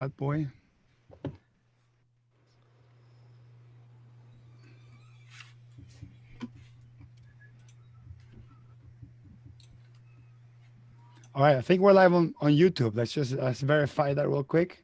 That boy. All right, I think we're live on YouTube. Let's verify that real quick.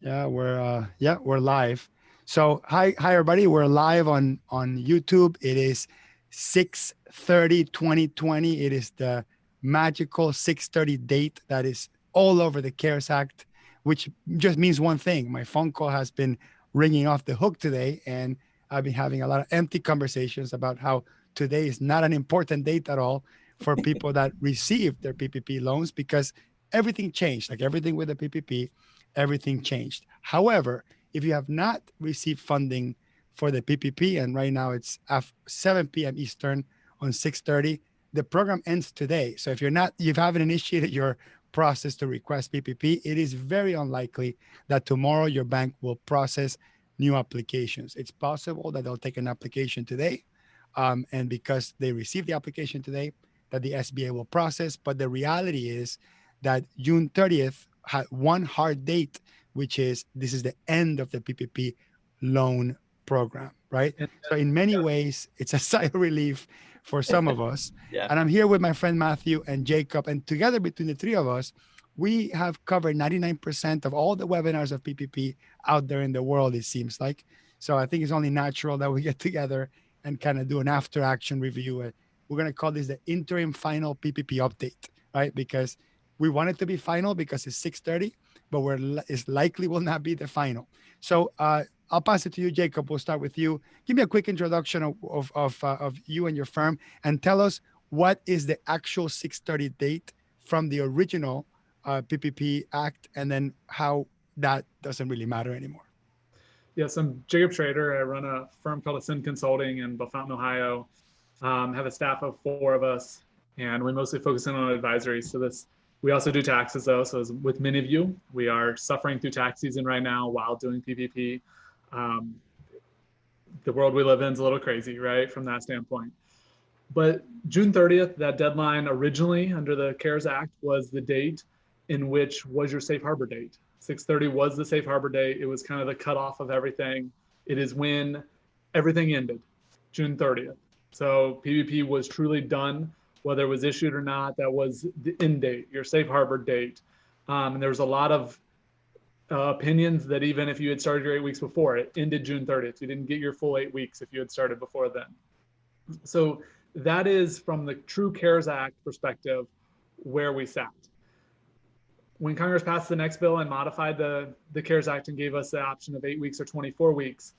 Yeah, we're live. So hi everybody. We're live on YouTube. It is 6:30 2020. It is the magical 6:30 date that is all over the CARES Act, which just means one thing. My phone call has been ringing off the hook today, and I've been having a lot of empty conversations about how today is not an important date at all for people that receive their PPP loans because everything changed, like everything with the PPP, everything changed. However, if you have not received funding for the PPP, and right now it's 7 p.m. Eastern on 6:30, the program ends today. So if you haven't initiated your process to request PPP, it is very unlikely that tomorrow your bank will process new applications. It's possible that they'll take an application today, and because they received the application today, that the SBA will process. But the reality is that June 30th had one hard date, which is this is the end of the PPP loan program, right? And So in many ways, it's a sigh of relief for some of us. yeah, And I'm here with my friend Matthew and Jacob, and together between the three of us, we have covered 99% of all the webinars of PPP out there in the world, it seems like. So I think it's only natural that we get together and kind of do an after action review. We're going to call this the interim final PPP update, right? Because we want it to be final because it's 6:30, but it's likely will not be the final. So I'll pass it to you, Jacob. We'll start with you. Give me a quick introduction of you and your firm, and tell us what is the actual 6:30 date from the original PPP Act, and then how that doesn't really matter anymore. yes, I'm Jacob Schrader. I run a firm called Ascend Consulting in Bellefontaine, Ohio. Have a staff of 4 of us, and we mostly focus in on advisory. So we also do taxes though. So as with many of you, we are suffering through tax season right now while doing PPP. Um, the world we live in is a little crazy, right, from that standpoint. But June 30th, that deadline originally under the CARES Act was the date in which was your safe harbor date. 6:30 was the safe harbor date. It was kind of the cutoff of everything. It is when everything ended, June 30th. So PPP was truly done, whether it was issued or not. That was the end date, your safe harbor date. And there was a lot of opinions that even if you had started your 8 weeks before, it ended June 30th. You didn't get your full 8 weeks if you had started before then. So that is from the true CARES Act perspective where we sat. When Congress passed the next bill and modified the CARES Act and gave us the option of 8 weeks or 24 weeks,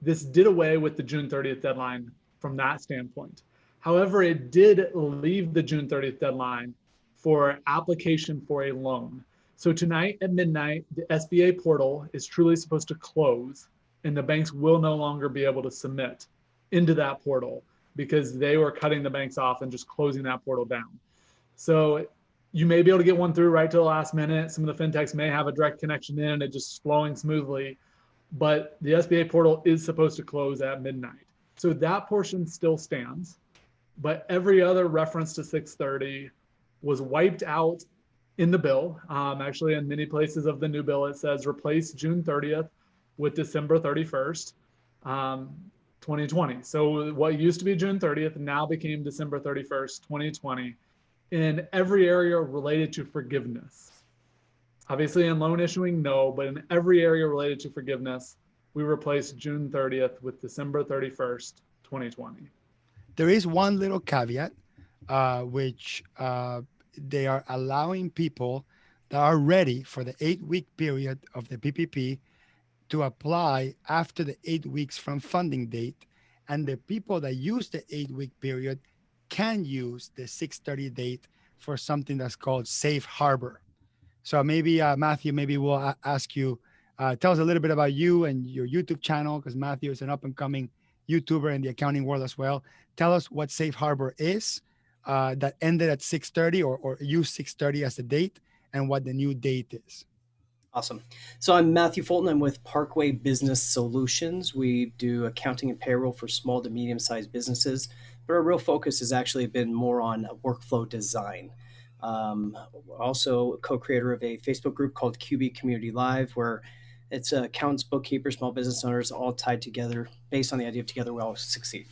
this did away with the June 30th deadline from that standpoint. However, it did leave the June 30th deadline for application for a loan. So tonight at midnight, the SBA portal is truly supposed to close, and the banks will no longer be able to submit into that portal because they were cutting the banks off and just closing that portal down. So you may be able to get one through right to the last minute. Some of the fintechs may have a direct connection in and it just flowing smoothly, but the SBA portal is supposed to close at midnight. So that portion still stands, but every other reference to 6:30 was wiped out in the bill. Actually, in many places of the new bill, it says replace June 30th with December 31st. 2020. So what used to be June 30th now became December 31st, 2020, in every area related to forgiveness. Obviously in loan issuing, no, but in every area related to forgiveness, we replaced June 30th with December 31st, 2020. There is one little caveat, which they are allowing people that are ready for the 8 week period of the PPP to apply after the 8 weeks from funding date. And the people that use the 8 week period can use the 6:30 date for something that's called safe harbor. So maybe, Matthew, maybe we'll ask you, tell us a little bit about you and your YouTube channel, because Matthew is an up and coming YouTuber in the accounting world as well. Tell us what safe harbor is, that ended at 6:30 or use 6:30 as the date, and what the new date is. Awesome. So I'm Matthew Fulton. I'm with Parkway Business Solutions. We do accounting and payroll for small to medium-sized businesses, but our real focus has actually been more on workflow design. Also co-creator of a Facebook group called QB Community Live, where it's accountants, bookkeepers, small business owners, all tied together based on the idea of together we all succeed.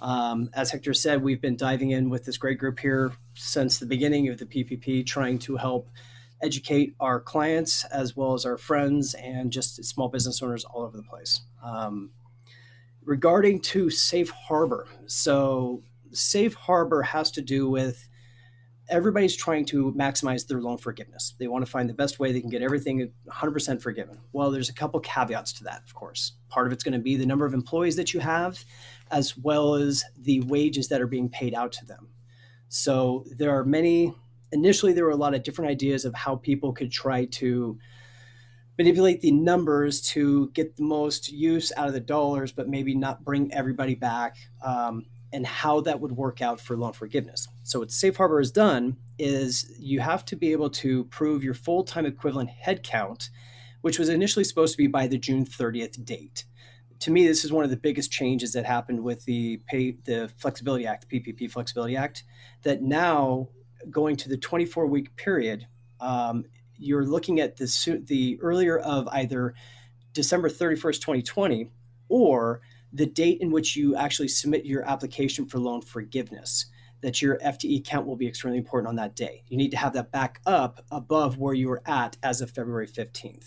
As Hector said, we've been diving in with this great group here since the beginning of the PPP, trying to help educate our clients as well as our friends and just small business owners all over the place. Regarding to Safe Harbor, so Safe Harbor has to do with everybody's trying to maximize their loan forgiveness. They want to find the best way they can get everything 100% forgiven. Well, there's a couple caveats to that, of course. Part of it's going to be the number of employees that you have, as well as the wages that are being paid out to them. So there are initially there were a lot of different ideas of how people could try to manipulate the numbers to get the most use out of the dollars, but maybe not bring everybody back. And how that would work out for loan forgiveness. So what Safe Harbor has done is you have to be able to prove your full-time equivalent headcount, which was initially supposed to be by the June 30th date. To me, this is one of the biggest changes that happened with the Flexibility Act, the PPP Flexibility Act, that now going to the 24-week period, you're looking at the earlier of either December 31st, 2020, or the date in which you actually submit your application for loan forgiveness, that your FTE count will be extremely important on that day. You need to have that back up above where you were at as of February 15th.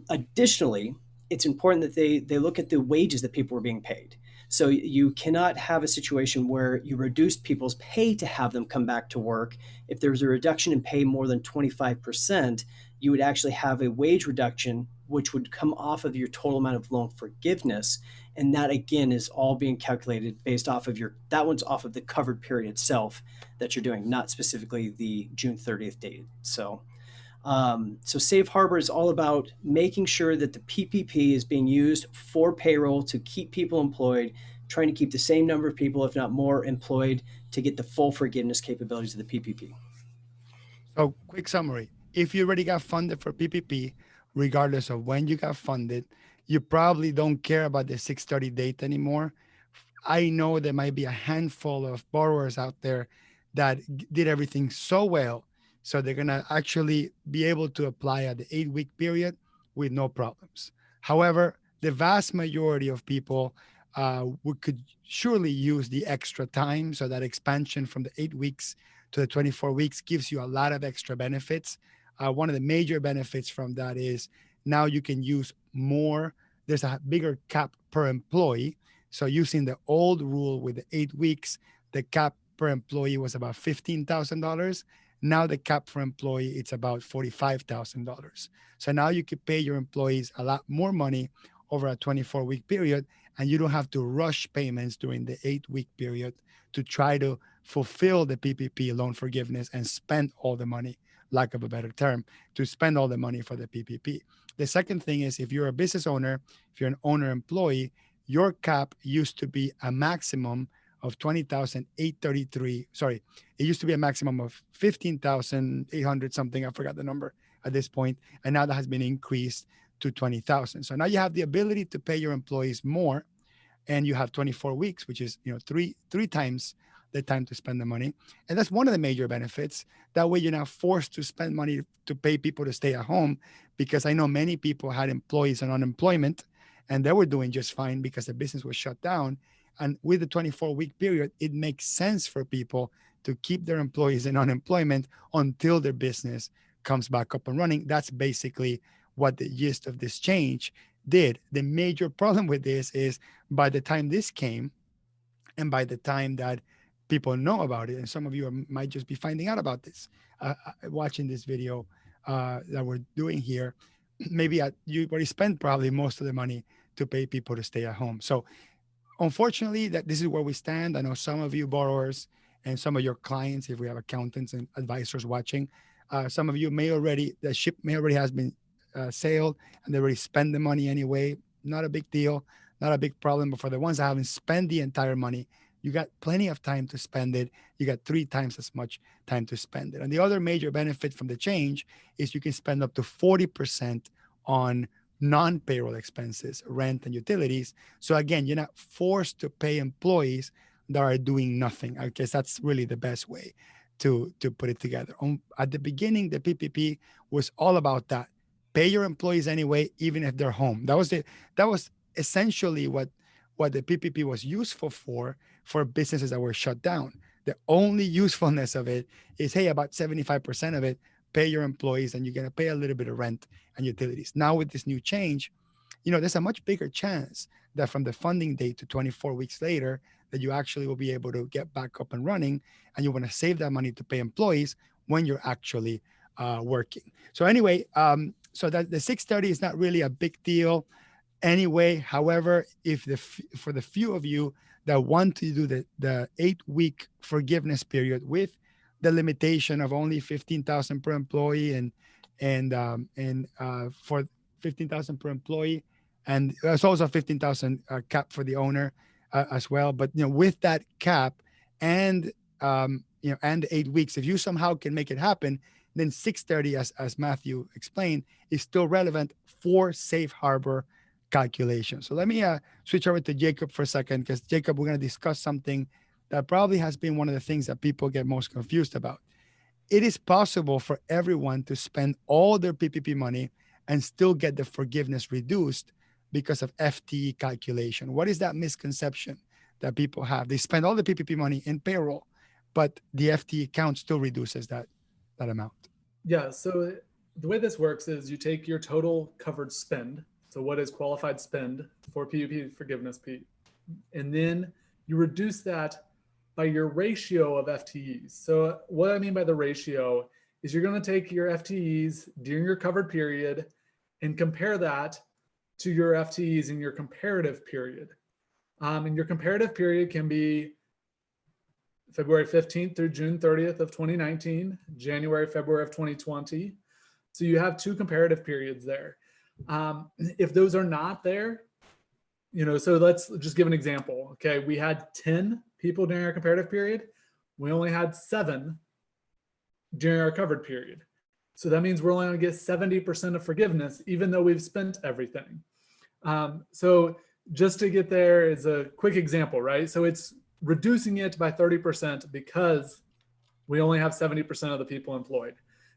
Additionally, it's important that they look at the wages that people were being paid. So you cannot have a situation where you reduced people's pay to have them come back to work. If there was a reduction in pay more than 25%, you would actually have a wage reduction, which would come off of your total amount of loan forgiveness. And that, again, is all being calculated based off of that one's off of the covered period itself that you're doing, not specifically the June 30th date. So Safe Harbor is all about making sure that the PPP is being used for payroll to keep people employed, trying to keep the same number of people, if not more, employed to get the full forgiveness capabilities of the PPP. So quick summary. If you already got funded for PPP, regardless of when you got funded, you probably don't care about the 630 date anymore. I know there might be a handful of borrowers out there that did everything so well. So they're going to actually be able to apply at the 8-week period with no problems. However, the vast majority of people could surely use the extra time. So that expansion from the 8 weeks to the 24 weeks gives you a lot of extra benefits. One of the major benefits from that is now you can use more. There's a bigger cap per employee. So using the old rule with the 8 weeks, the cap per employee was about $15,000. Now the cap for employee, it's about $45,000. So now you could pay your employees a lot more money over a 24-week period, and you don't have to rush payments during the 8-week period to try to fulfill the PPP loan forgiveness and spend all the money, lack of a better term, to spend all the money for the PPP. The second thing is if you're a business owner, if you're an owner employee, your cap used to be a maximum of 20,833. Sorry, it used to be a maximum of 15,800 something. I forgot the number at this point. And now that has been increased to 20,000. So now you have the ability to pay your employees more, and you have 24 weeks, which is, three times the time to spend the money. And that's one of the major benefits. That way you're not forced to spend money to pay people to stay at home, because I know many people had employees on unemployment and they were doing just fine because the business was shut down. And with the 24-week period, it makes sense for people to keep their employees in unemployment until their business comes back up and running. That's basically what the gist of this change did. The major problem with this is by the time this came, and by the time that people know about it, and some of you might just be finding out about this, watching this video that we're doing here, maybe you already spent probably most of the money to pay people to stay at home. So unfortunately, that this is where we stand. I know some of you borrowers and some of your clients, if we have accountants and advisors watching, some of you the ship may already has been sailed and they already spend the money anyway. Not a big deal, not a big problem. But for the ones that haven't spent the entire money, you got plenty of time to spend it. You got 3 times as much time to spend it. And the other major benefit from the change is you can spend up to 40% on non-payroll expenses, rent and utilities. So again, you're not forced to pay employees that are doing nothing. I guess that's really the best way to put it together. At the beginning, the PPP was all about that. Pay your employees anyway, even if they're home. That was essentially what the PPP was useful for businesses that were shut down. The only usefulness of it is, hey, about 75% of it, pay your employees, and you're going to pay a little bit of rent and utilities. Now with this new change, there's a much bigger chance that from the funding date to 24 weeks later, that you actually will be able to get back up and running, and you want to save that money to pay employees when you're actually working. So anyway, so that the 630 is not really a big deal anyway. However, for the few of you that want to do the 8-week forgiveness period with the limitation of only 15,000 per employee and for 15,000 per employee, and there's also 15,000 cap for the owner as well. But with that cap and and the 8 weeks, if you somehow can make it happen, then 630, as Matthew explained, is still relevant for safe harbor calculation. So let me switch over to Jacob for a second, because Jacob, we're going to discuss something that probably has been one of the things that people get most confused about. It is possible for everyone to spend all their PPP money and still get the forgiveness reduced because of FTE calculation. What is that misconception that people have? They spend all the PPP money in payroll, but the FTE count still reduces that amount. Yeah, so the way this works is you take your total covered spend, so what is qualified spend for PPP forgiveness, and then you reduce that by your ratio of FTEs. So what I mean by the ratio is you're going to take your FTEs during your covered period and compare that to your FTEs in your comparative period. And your comparative period can be February 15th through June 30th of 2019, January, February of 2020. So you have two comparative periods there. If those are not there, so let's just give an example. Okay, we had 10 people during our comparative period. We only had 7 during our covered period. So that means we're only going to get 70% of forgiveness, even though we've spent everything. So just to get there is a quick example, right? So it's reducing it by 30% because we only have 70% of the people employed.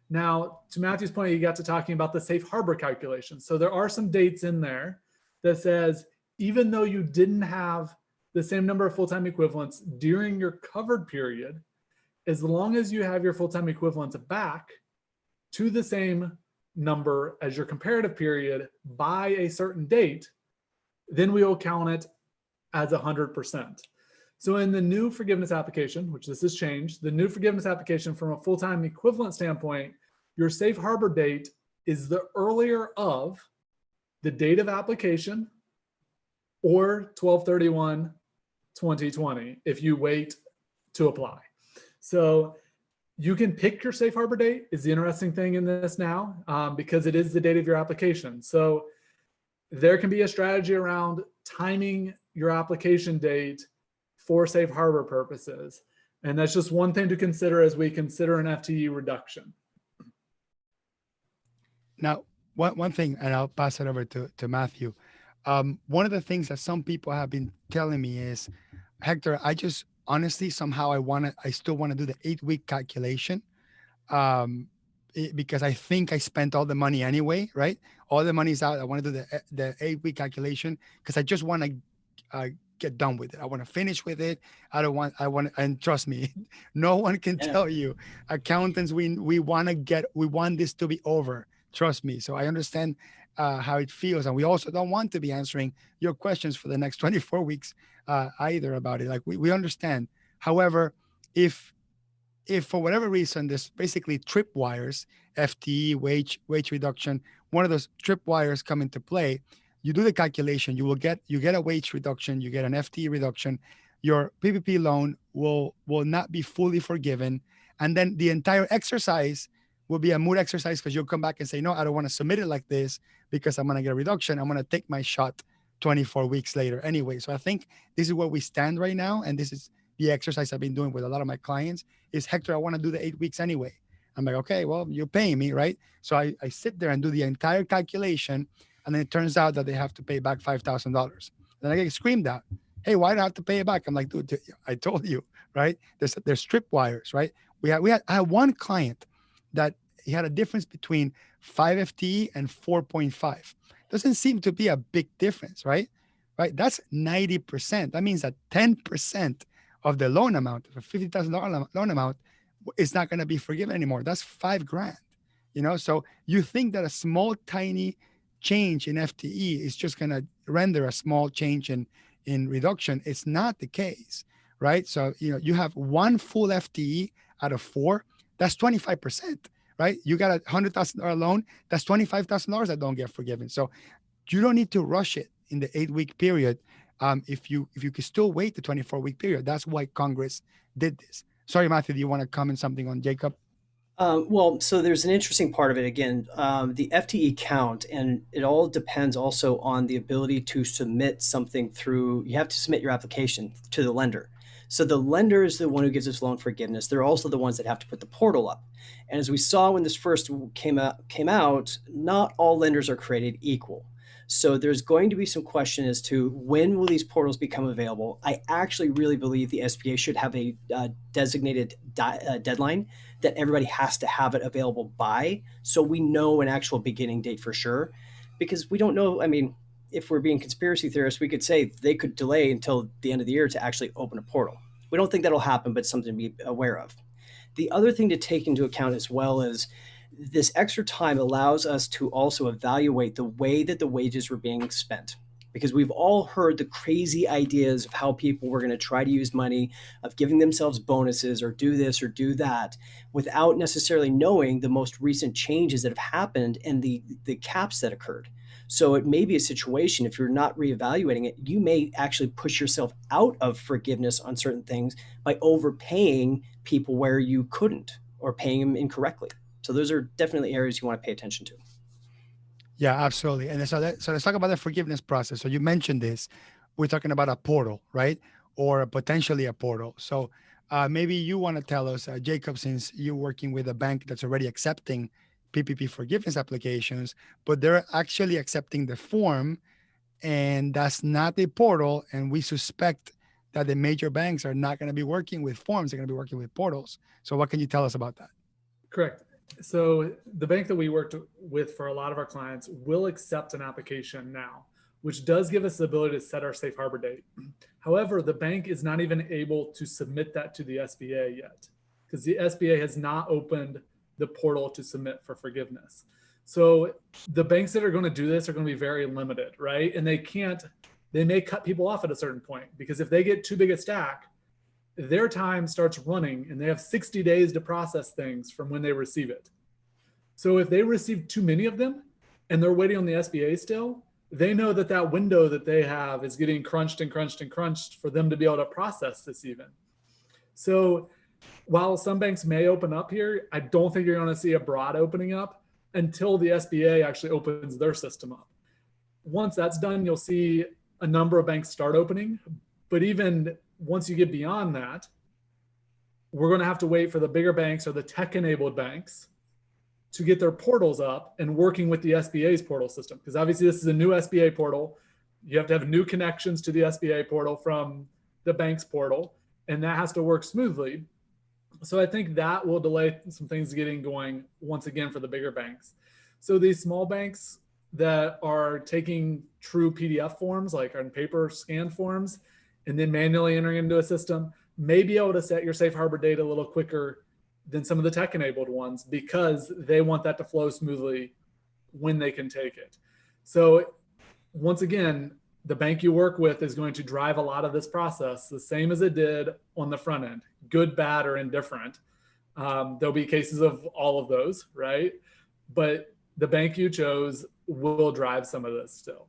Now, to Matthew's point, you got to talking about the safe harbor calculation. So there are some dates in there that says, even though you didn't have the same number of full-time equivalents during your covered period, as long as you have your full-time equivalents back to the same number as your comparative period by a certain date, then we will count it as 100%. So in the new forgiveness application, which this has changed, the new forgiveness application from a full-time equivalent standpoint, your safe harbor date is the earlier of the date of application or 12/31/2020 if you wait to apply. So you can pick your safe harbor date is the interesting thing in this now, because it is the date of your application. So there can be a strategy around timing your application date for safe harbor purposes. And that's just one thing to consider as we consider an FTE reduction. Now, one thing, and I'll pass it over to Matthew. One of the things that some people have been telling me is, Hector, I just honestly, somehow I still want to do the 8-week calculation because I think I spent all the money anyway, right? All the money's out. I want to do the 8-week calculation because I just want to get done with it. I want to finish with it. And trust me, no one can tell you, accountants, we want this to be over. Trust me. So I understand how it feels. And we also don't want to be answering your questions for the next 24 weeks either about it. Like we understand. However, if for whatever reason, there's basically tripwires, FTE, wage reduction, one of those tripwires come into play, you do the calculation, you get a wage reduction, you get an FTE reduction, your PPP loan will not be fully forgiven. And then the entire exercise will be a moot exercise because you'll come back and say, no, I don't want to submit it like this because I'm going to get a reduction. I'm going to take my shot 24 weeks later anyway. So I think this is where we stand right now. And this is the exercise I've been doing with a lot of my clients is, Hector, I want to do the 8 weeks anyway. I'm like, okay, well, you're paying me, right? So I sit there and do the entire calculation. And then it turns out that they have to pay back $5,000. Then I get screamed at. Hey, why do I have to pay it back? I'm like, dude, I told you, right? There's tripwires, right? I had one client that he had a difference between 5 FTE and 4.5. Doesn't seem to be a big difference, right? Right. That's 90%. That means that 10% of the loan amount, the $50,000 loan amount, is not going to be forgiven anymore. That's $5,000. So you think that a small, tiny change in FTE is just going to render a small change in reduction. It's not the case, right? So you have one full FTE out of 4. That's 25%, right? You got a $100,000 loan. That's $25,000 that don't get forgiven. So you don't need to rush it in the 8-week period. If you could still wait the 24-week period, that's why Congress did this. Sorry, Matthew, do you want to comment something on Jacob? Well, so there's an interesting part of it. Again, the FTE count, and it all depends also on the ability to submit something through. You have to submit your application to the lender. So the lender is the one who gives us loan forgiveness. They're also the ones that have to put the portal up. And as we saw when this first came out, not all lenders are created equal. So there's going to be some question as to when will these portals become available. I actually really believe the SBA should have a designated deadline that everybody has to have it available by, so we know an actual beginning date for sure, because we don't know. I mean, if we're being conspiracy theorists, we could say they could delay until the end of the year to actually open a portal. We don't think that'll happen, but something to be aware of. The other thing to take into account as well is this extra time allows us to also evaluate the way that the wages were being spent, because we've all heard the crazy ideas of how people were going to try to use money, of giving themselves bonuses or do this or do that, without necessarily knowing the most recent changes that have happened and the caps that occurred. So it may be a situation, if you're not reevaluating it, you may actually push yourself out of forgiveness on certain things by overpaying people where you couldn't, or paying them incorrectly. So those are definitely areas you want to pay attention to. Yeah, absolutely. And so let's talk about the forgiveness process. So you mentioned this. We're talking about a portal, right? Or potentially a portal. So maybe you want to tell us, Jacob, since you're working with a bank that's already accepting PPP forgiveness applications, but they're actually accepting the form, and that's not a portal. And we suspect that the major banks are not going to be working with forms. They're going to be working with portals. So what can you tell us about that? Correct. So the bank that we worked with for a lot of our clients will accept an application now, which does give us the ability to set our safe harbor date. However, the bank is not even able to submit that to the SBA yet, because the SBA has not opened the portal to submit for forgiveness. So the banks that are going to do this are going to be very limited, right? And they may cut people off at a certain point, because if they get too big a stack, their time starts running and they have 60 days to process things from when they receive it. So if they receive too many of them and they're waiting on the SBA still, they know that that window that they have is getting crunched and crunched and crunched for them to be able to process this even. So while some banks may open up here, I don't think you're going to see a broad opening up until the SBA actually opens their system up. Once that's done, you'll see a number of banks start opening, but even once you get beyond that, we're going to have to wait for the bigger banks or the tech-enabled banks to get their portals up and working with the SBA's portal system. Because obviously this is a new SBA portal. You have to have new connections to the SBA portal from the bank's portal, and that has to work smoothly. So I think that will delay some things getting going once again for the bigger banks. So these small banks that are taking true PDF forms, like on paper scanned forms, and then manually entering into a system, may be able to set your safe harbor date a little quicker than some of the tech-enabled ones, because they want that to flow smoothly when they can take it. So once again, the bank you work with is going to drive a lot of this process, the same as it did on the front end, good, bad, or indifferent. There'll be cases of all of those, right? But the bank you chose will drive some of this still.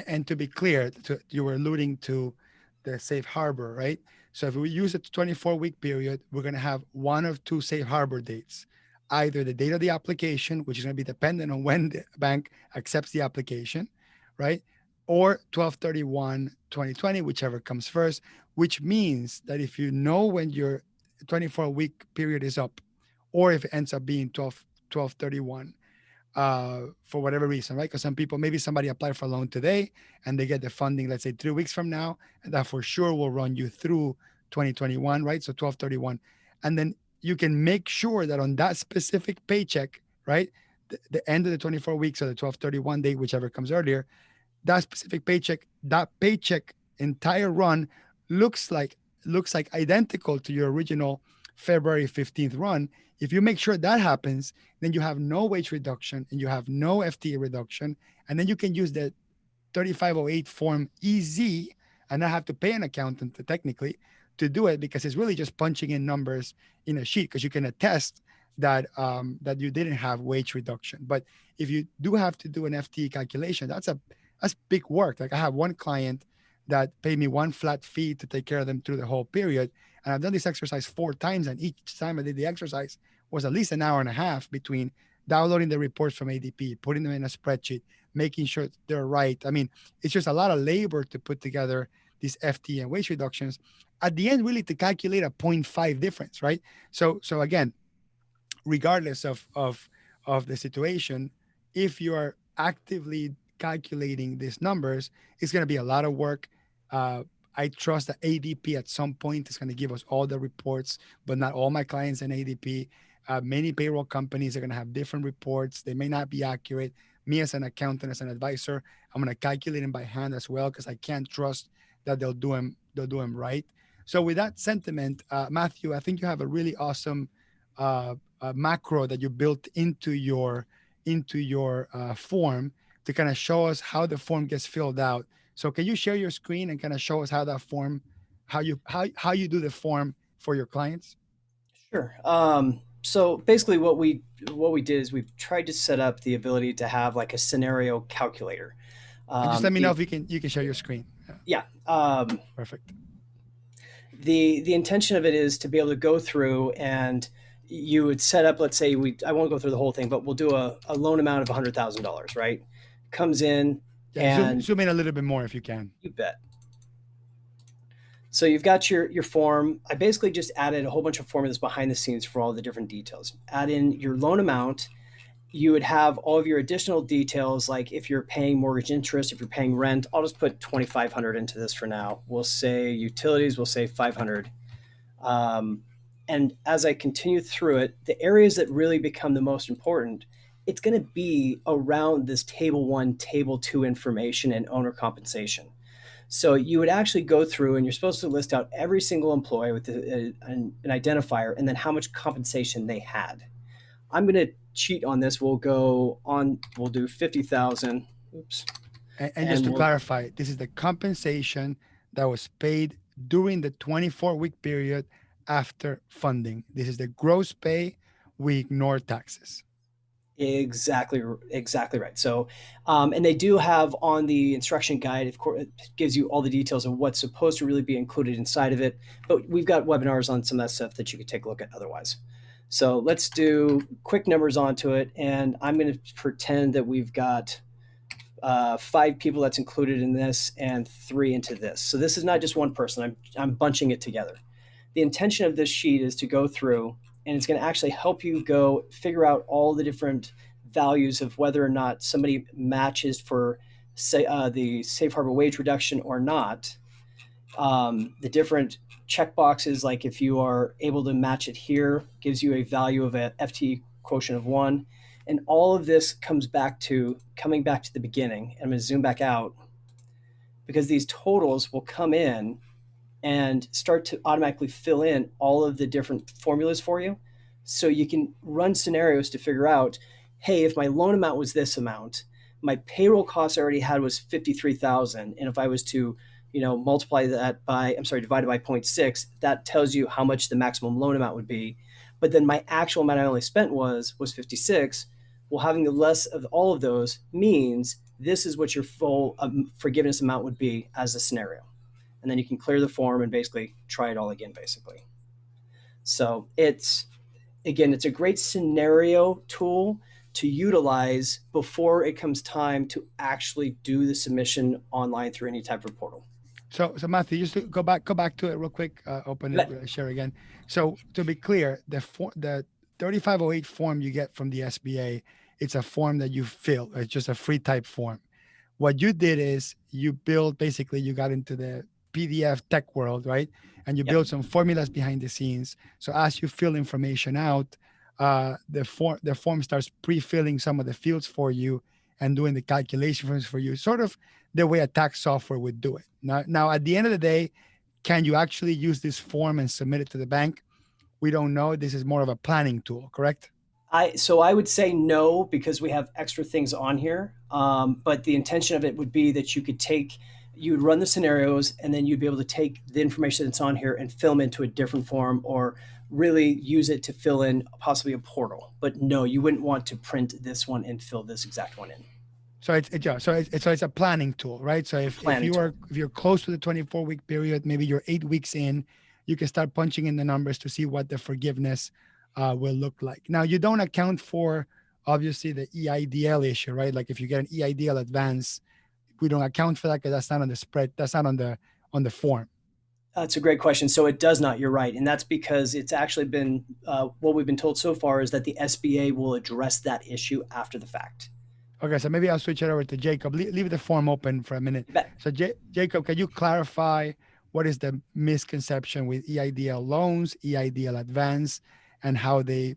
And to be clear, you were alluding to the safe harbor, right? So if we use a 24-week period, we're going to have one of two safe harbor dates, either the date of the application, which is going to be dependent on when the bank accepts the application, right? Or 12/31/2020, whichever comes first, which means that if you know when your 24-week period is up, or if it ends up being 12/31, for whatever reason, right? Because some people, maybe somebody applied for a loan today and they get the funding, let's say 3 weeks from now, and that for sure will run you through 2021, right? So 12/31. And then you can make sure that on that specific paycheck, right, the end of the 24 weeks or the 1231 date, whichever comes earlier, that specific paycheck, that paycheck entire run looks like identical to your original February 15th run. If you make sure that happens, then you have no wage reduction and you have no FTE reduction, and then you can use the 3508 form easy and not have to pay an accountant technically to do it, because it's really just punching in numbers in a sheet, because you can attest that that you didn't have wage reduction. But if you do have to do an FTE calculation, that's big work. Like I have one client that paid me one flat fee to take care of them through the whole period. And I've done this exercise 4 times. And each time I did the exercise was at least an hour and a half between downloading the reports from ADP, putting them in a spreadsheet, making sure they're right. I mean, it's just a lot of labor to put together these FTE and wage reductions. At the end, really to calculate a 0.5 difference, right? So again, regardless of the situation, if you are actively calculating these numbers, it's going to be a lot of work. I trust that ADP at some point is going to give us all the reports, but not all my clients in ADP. Many payroll companies are going to have different reports. They may not be accurate. Me as an accountant, as an advisor, I'm going to calculate them by hand as well, because I can't trust that they'll do them right. So with that sentiment, Matthew, I think you have a really awesome macro that you built into your form to kind of show us how the form gets filled out. So can you share your screen and kind of show us how that form, how you do the form for your clients? Sure. So basically what we did is we've tried to set up the ability to have like a scenario calculator. And just let me know if you can share your screen. Yeah. Perfect. The intention of it is to be able to go through, and you would set up, let's say I won't go through the whole thing, but we'll do a loan amount of $100,000, right? Comes in, and zoom in a little bit more if you can. You bet. So you've got your form. I basically just added a whole bunch of formulas behind the scenes for all the different details. Add in your loan amount. You would have all of your additional details, like if you're paying mortgage interest, if you're paying rent. I'll just put $2,500 into this for now. We'll say utilities, we'll say $500. And as I continue through it, the areas that really become the most important, it's going to be around this table 1, table 2 information and owner compensation. So you would actually go through, and you're supposed to list out every single employee with an identifier and then how much compensation they had. I'm going to cheat on this. We'll do 50,000. Oops. And just to clarify, this is the compensation that was paid during the 24-week period after funding. This is the gross pay. We ignore taxes. Exactly right. So, and they do have on the instruction guide, of course, it gives you all the details of what's supposed to really be included inside of it. But we've got webinars on some of that stuff that you could take a look at otherwise. So let's do quick numbers onto it. And I'm going to pretend that we've got 5 people that's included in this and 3 into this. So this is not just one person. I'm bunching it together. The intention of this sheet is to go through, and it's going to actually help you go figure out all the different values of whether or not somebody matches for the safe harbor wage reduction or not. The different check boxes, like if you are able to match it here, gives you a value of a FTE quotient of 1. And all of this coming back to the beginning. I'm going to zoom back out, because these totals will come in and start to automatically fill in all of the different formulas for you. So you can run scenarios to figure out, hey, if my loan amount was this amount, my payroll costs I already had was 53,000. And if I was to, divide it by 0.6, that tells you how much the maximum loan amount would be. But then my actual amount I only spent was 56. Well, having the less of all of those means this is what your full forgiveness amount would be as a scenario. And then you can clear the form and basically try it all again, basically. So it's a great scenario tool to utilize before it comes time to actually do the submission online through any type of portal. So Matthew, just to go back to it real quick, open it, share again. So to be clear, the 3508 form you get from the SBA, it's a form that you fill. It's just a free type form. What you did is you got into the PDF tech world, right? and you build some formulas behind the scenes. So as you fill information out, the form starts pre-filling some of the fields for you and doing the calculations for you, sort of the way a tax software would do it. Now, at the end of the day, can you actually use this form and submit it to the bank? We don't know. This is more of a planning tool, correct? So I would say no, because we have extra things on here. But the intention of it would be that you would run the scenarios, and then you'd be able to take the information that's on here and fill them into a different form, or really use it to fill in possibly a portal. But no, you wouldn't want to print this one and fill this exact one in. So it's a planning tool, right? So if you're close to the 24-week period, maybe you're 8 weeks in, you can start punching in the numbers to see what the forgiveness will look like. Now, you don't account for obviously the EIDL issue, right? Like if you get an EIDL advance, we don't account for that because that's not on the spread. That's not on the form. That's a great question. So it does not. You're right, and that's because it's actually been what we've been told so far is that the SBA will address that issue after the fact. Okay, so maybe I'll switch it over to Jacob. Leave the form open for a minute. So Jacob, can you clarify what is the misconception with EIDL loans, EIDL advance, and how the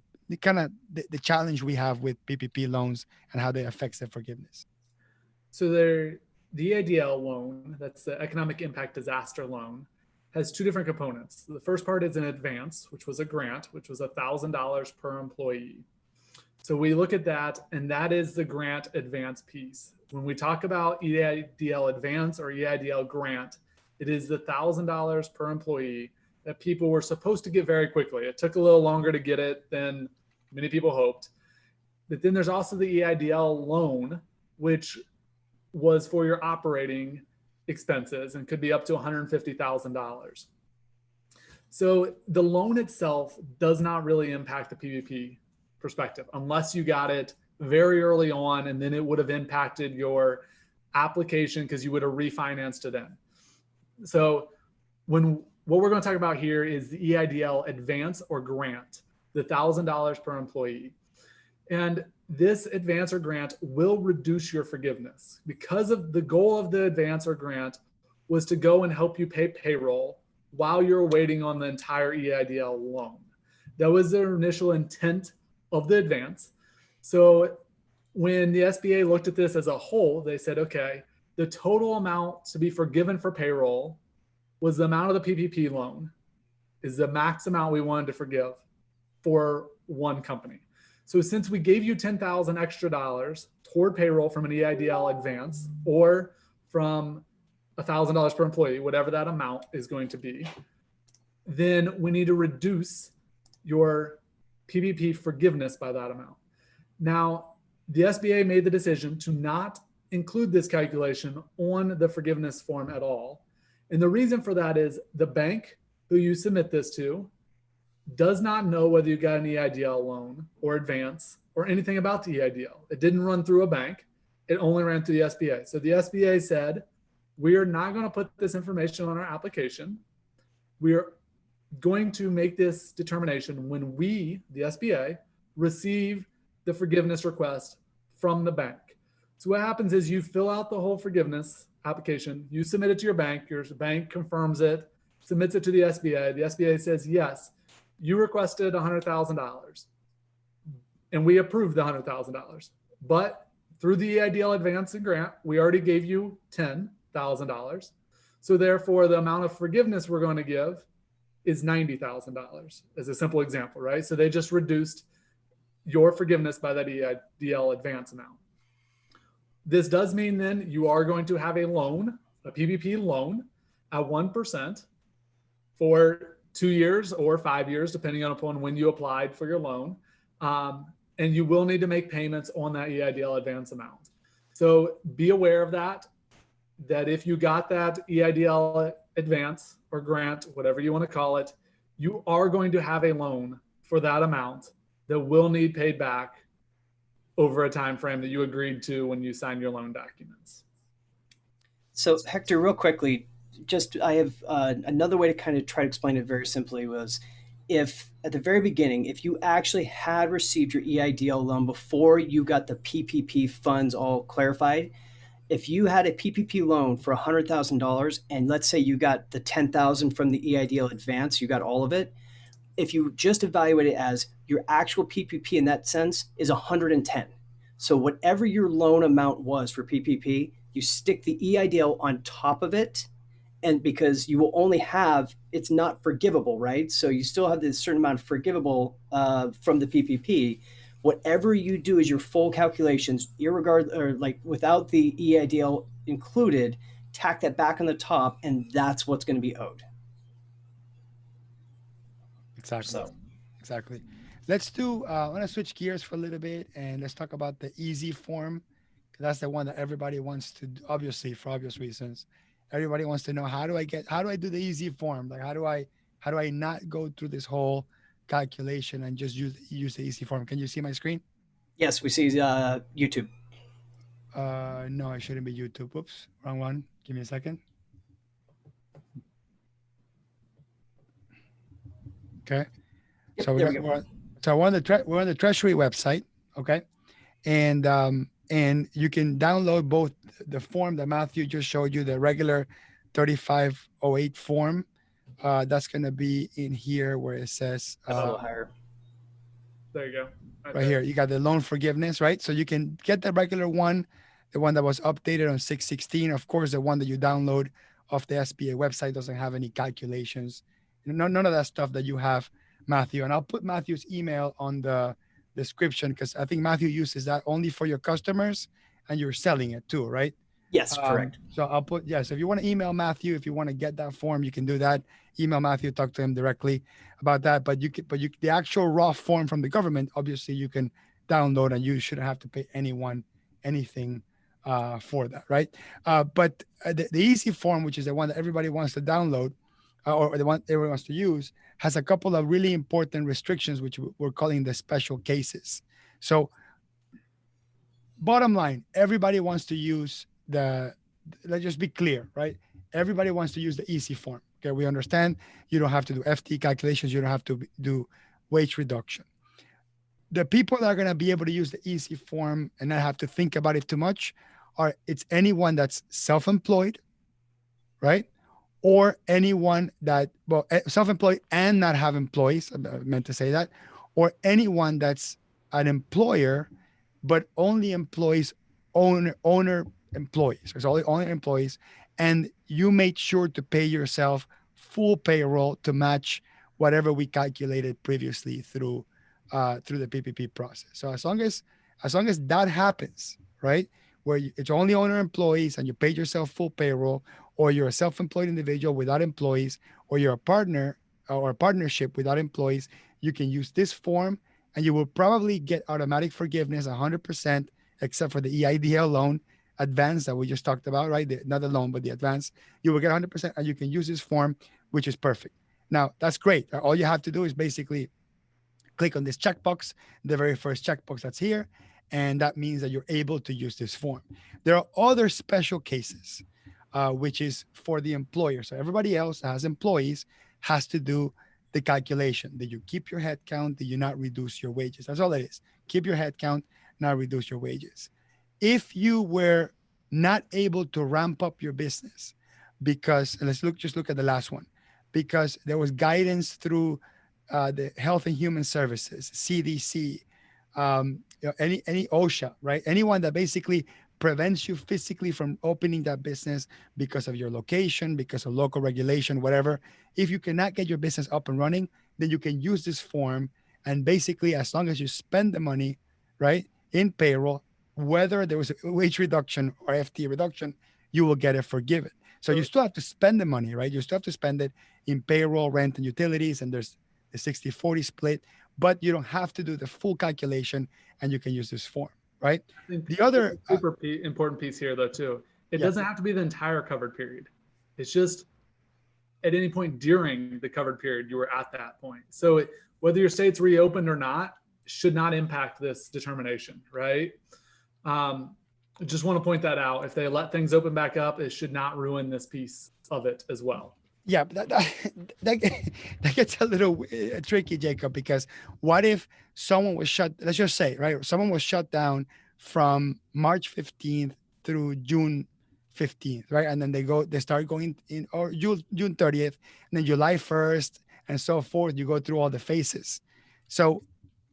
challenge we have with PPP loans and how they affect the forgiveness? So the EIDL loan, that's the Economic Impact Disaster Loan, has two different components. The first part is an advance, which was a grant, which was $1,000 per employee. So we look at that, and that is the grant advance piece. When we talk about EIDL advance or EIDL grant, it is the $1,000 per employee that people were supposed to get very quickly. It took a little longer to get it than many people hoped. But then there's also the EIDL loan, which was for your operating expenses and could be up to $150,000. So the loan itself does not really impact the PPP perspective unless you got it very early on, and then it would have impacted your application because you would have refinanced it in. So what we're going to talk about here is the EIDL advance or grant, the $1,000 per employee. And this advance or grant will reduce your forgiveness because of the goal of the advance or grant was to go and help you pay payroll while you're waiting on the entire EIDL loan. That was their initial intent of the advance. So when the SBA looked at this as a whole, they said, okay, the total amount to be forgiven for payroll was the amount of the PPP loan is the max amount we wanted to forgive for one company. So since we gave you $10,000 extra toward payroll from an EIDL advance or from $1,000 per employee, whatever that amount is going to be, then we need to reduce your PPP forgiveness by that amount. Now, the SBA made the decision to not include this calculation on the forgiveness form at all. And the reason for that is the bank who you submit this to does not know whether you got an EIDL loan or advance or anything about the EIDL. It didn't run through a bank. It only ran through the SBA. So the SBA said, we are not going to put this information on our application. We are going to make this determination when we, the SBA, receive the forgiveness request from the bank. So what happens is you fill out the whole forgiveness application, you submit it to your bank confirms it, submits it to the SBA says, yes, you requested $100,000 and we approved the $100,000, but through the EIDL advance and grant, we already gave you $10,000. So therefore the amount of forgiveness we're going to give is $90,000 as a simple example, right? So they just reduced your forgiveness by that EIDL advance amount. This does mean then you are going to have a loan, a PPP loan at 1% for 2 years or 5 years, depending upon when you applied for your loan. And you will need to make payments on that EIDL advance amount. So be aware of that if you got that EIDL advance or grant, whatever you want to call it, you are going to have a loan for that amount that will need paid back over a time frame that you agreed to when you signed your loan documents. So Hector, real quickly, I have another way to kind of try to explain it very simply was if at the very beginning, if you actually had received your EIDL loan before you got the PPP funds all clarified, If you had a PPP loan for $100,000 and let's say you got the 10,000 from the EIDL advance, you got all of it. If you just evaluate it as your actual PPP in that sense is 110. So whatever your loan amount was for PPP, you stick the EIDL on top of it, and because you will only have, it's not forgivable, right? So you still have this certain amount of forgivable from the PPP. Whatever you do is your full calculations, irregard or like without the EIDL included, tack that back on the top, and that's what's going to be owed. Exactly. So Exactly. Let's do, I want to switch gears for a little bit and let's talk about the easy form. 'Cause that's the one that everybody wants to, obviously, for obvious reasons. Everybody wants to know how do I do the easy form? Like, how do I not go through this whole calculation and just use the easy form? Can you see my screen? yes, we see YouTube. No, it shouldn't be YouTube. Oops, wrong one. Give me a second. Okay. Yep, So there we go. we're on the Treasury website. Okay. And you can download both the form that Matthew just showed you, the regular 3508 form. That's going to be in here where it says A little higher. There you go. right here. You got the loan forgiveness, right? So you can get the regular one, the one that was updated on 6/16. Of course, the one that you download off the SBA website doesn't have any calculations. None of that stuff that you have, Matthew. And I'll put Matthew's email on the description because I think Matthew uses that only for your customers and you're selling it too, right? Yes, correct. So I'll put, yes, if you want to email Matthew, if you want to get that form, you can do that. Email Matthew, talk to him directly about that. But the actual raw form from the government, obviously you can download and you shouldn't have to pay anyone anything for that, right? But the easy form, which is the one that everybody wants to download or the one everyone wants to use, has a couple of really important restrictions, which we're calling the special cases. So bottom line, everybody wants to use let's just be clear, right? Everybody wants to use the easy form. Okay, we understand you don't have to do FT calculations, you don't have to do wage reduction. The people that are going to be able to use the easy form and not have to think about it too much it's anyone that's self-employed, right? Or anyone that, well, self-employed and not have employees, I meant to say that, or anyone that's an employer, but only employs owner employees. There's only employees, and you made sure to pay yourself full payroll to match whatever we calculated previously through the PPP process. So as long as that happens, right, where it's only owner employees and you paid yourself full payroll, or you're a self-employed individual without employees, or you're a partner or a partnership without employees, you can use this form and you will probably get automatic forgiveness 100%, except for the EIDL loan advance that we just talked about, right? Not the loan, but the advance. You will get 100% and you can use this form, which is perfect. Now, that's great. All you have to do is basically click on this checkbox, the very first checkbox that's here, and that means that you're able to use this form. There are other special cases, which is for the employer. So everybody else that has employees has to do the calculation. Did you keep your head count? Did you not reduce your wages? That's all it is. Keep your head count, not reduce your wages. If you were not able to ramp up your business because, and just look at the last one, because there was guidance through the Health and Human Services, CDC, any OSHA, right? Anyone that basically prevents you physically from opening that business because of your location, because of local regulation, whatever. If you cannot get your business up and running, then you can use this form. And basically, as long as you spend the money, right, in payroll, whether there was a wage reduction or FT reduction, you will get it forgiven. So you still have to spend the money, right? You still have to spend it in payroll, rent, and utilities. And there's the 60-40 split, but you don't have to do the full calculation and you can use this form, right? The other super important piece here though, too, it doesn't have to be the entire covered period. It's just at any point during the covered period, you were at that point. So whether your state's reopened or not should not impact this determination, right? I just want to point that out. If they let things open back up, it should not ruin this piece of it as well. Yeah, but that gets a little tricky, Jacob, because what if someone was let's just say, right, someone was shut down from March 15th through June 15th, right? And then they start going in, or June 30th, and then July 1st, and so forth. You go through all the phases. So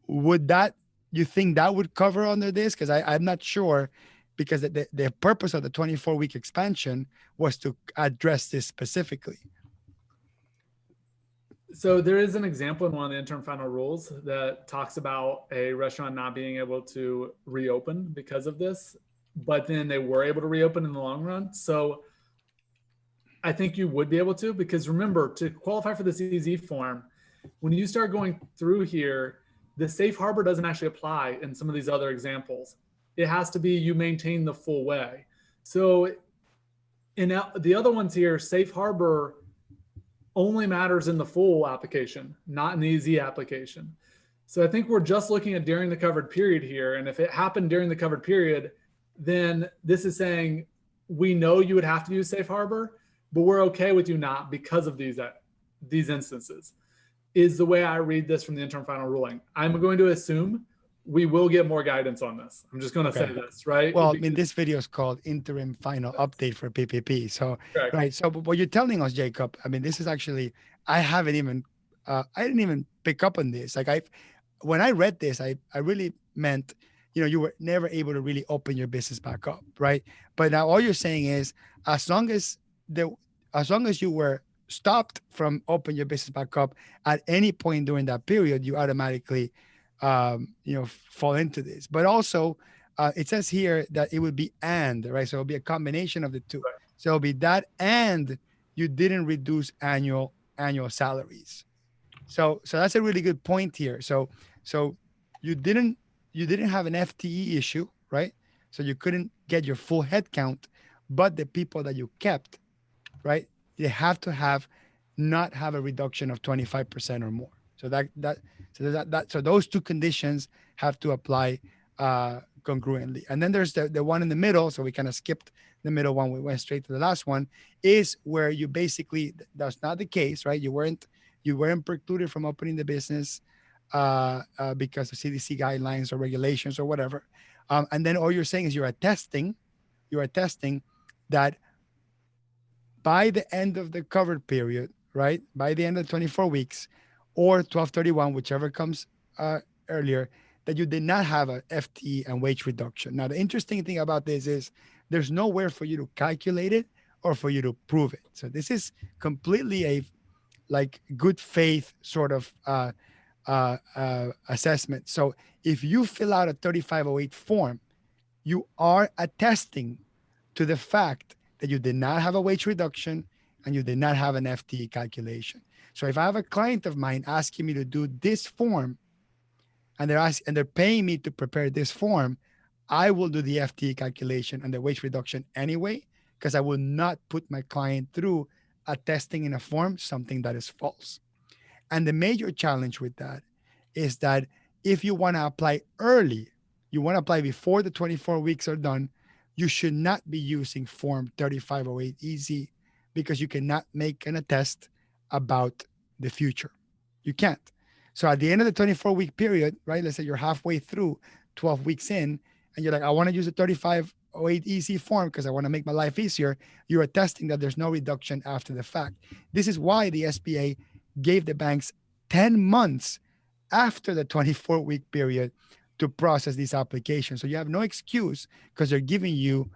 would that, you think that would cover under this? Because I'm not sure, because the purpose of the 24-week expansion was to address this specifically. So there is an example in one of the interim final rules that talks about a restaurant not being able to reopen because of this, but then they were able to reopen in the long run. So I think you would be able to, because remember, to qualify for this EZ form, when you start going through here, the safe harbor doesn't actually apply in some of these other examples. It has to be you maintain the full way. So in the other ones here, safe harbor only matters in the full application, not in the EZ application. So I think we're just looking at during the covered period here. And if it happened during the covered period, then this is saying, we know you would have to use safe harbor, but we're okay with you not because of these instances, is the way I read this from the interim final ruling. I'm going to assume we will get more guidance on this. I'm just going to say this, right? Well, I mean, this video is called Interim Final Update for PPP. So, Correct. right. So what you're telling us, Jacob, I mean, this is actually, I didn't even pick up on this. Like when I read this, I really meant, you were never able to really open your business back up. Right. But now all you're saying is, as long as you were stopped from opening your business back up at any point during that period, you automatically fall into this. But also it says here that it would be right? So it'll be a combination of the two. Right. So it'll be that, and you didn't reduce annual salaries. So that's a really good point here. So you didn't have an FTE issue, right? So you couldn't get your full head count, but the people that you kept, right, they have to not have a reduction of 25% or more. So those two conditions have to apply congruently. And then there's the one in the middle. So we kind of skipped the middle one. We went straight to the last one, is where you basically, that's not the case, right? You weren't precluded from opening the business because of CDC guidelines or regulations or whatever. And then all you're saying is you're attesting that by the end of the covered period, right, by the end of the 24 weeks or 1231, whichever comes earlier, that you did not have a FTE and wage reduction. Now, the interesting thing about this is there's nowhere for you to calculate it or for you to prove it. So this is completely a good faith sort of assessment. So if you fill out a 3508 form, you are attesting to the fact that you did not have a wage reduction and you did not have an FTE calculation. So if I have a client of mine asking me to do this form, and they're paying me to prepare this form, I will do the FTE calculation and the wage reduction anyway, because I will not put my client through attesting in a form something that is false. And the major challenge with that is that if you want to apply early, you want to apply before the 24 weeks are done, you should not be using form 3508 EZ, because you cannot make an attest about the future. You can't. So at the end of the 24-week period, right, let's say you're halfway through, 12 weeks in, and you're like, I want to use a 3508 EZ form because I want to make my life easier. You're attesting that there's no reduction after the fact. This is why the SBA gave the banks 10 months after the 24-week period to process these applications. So you have no excuse because they're giving you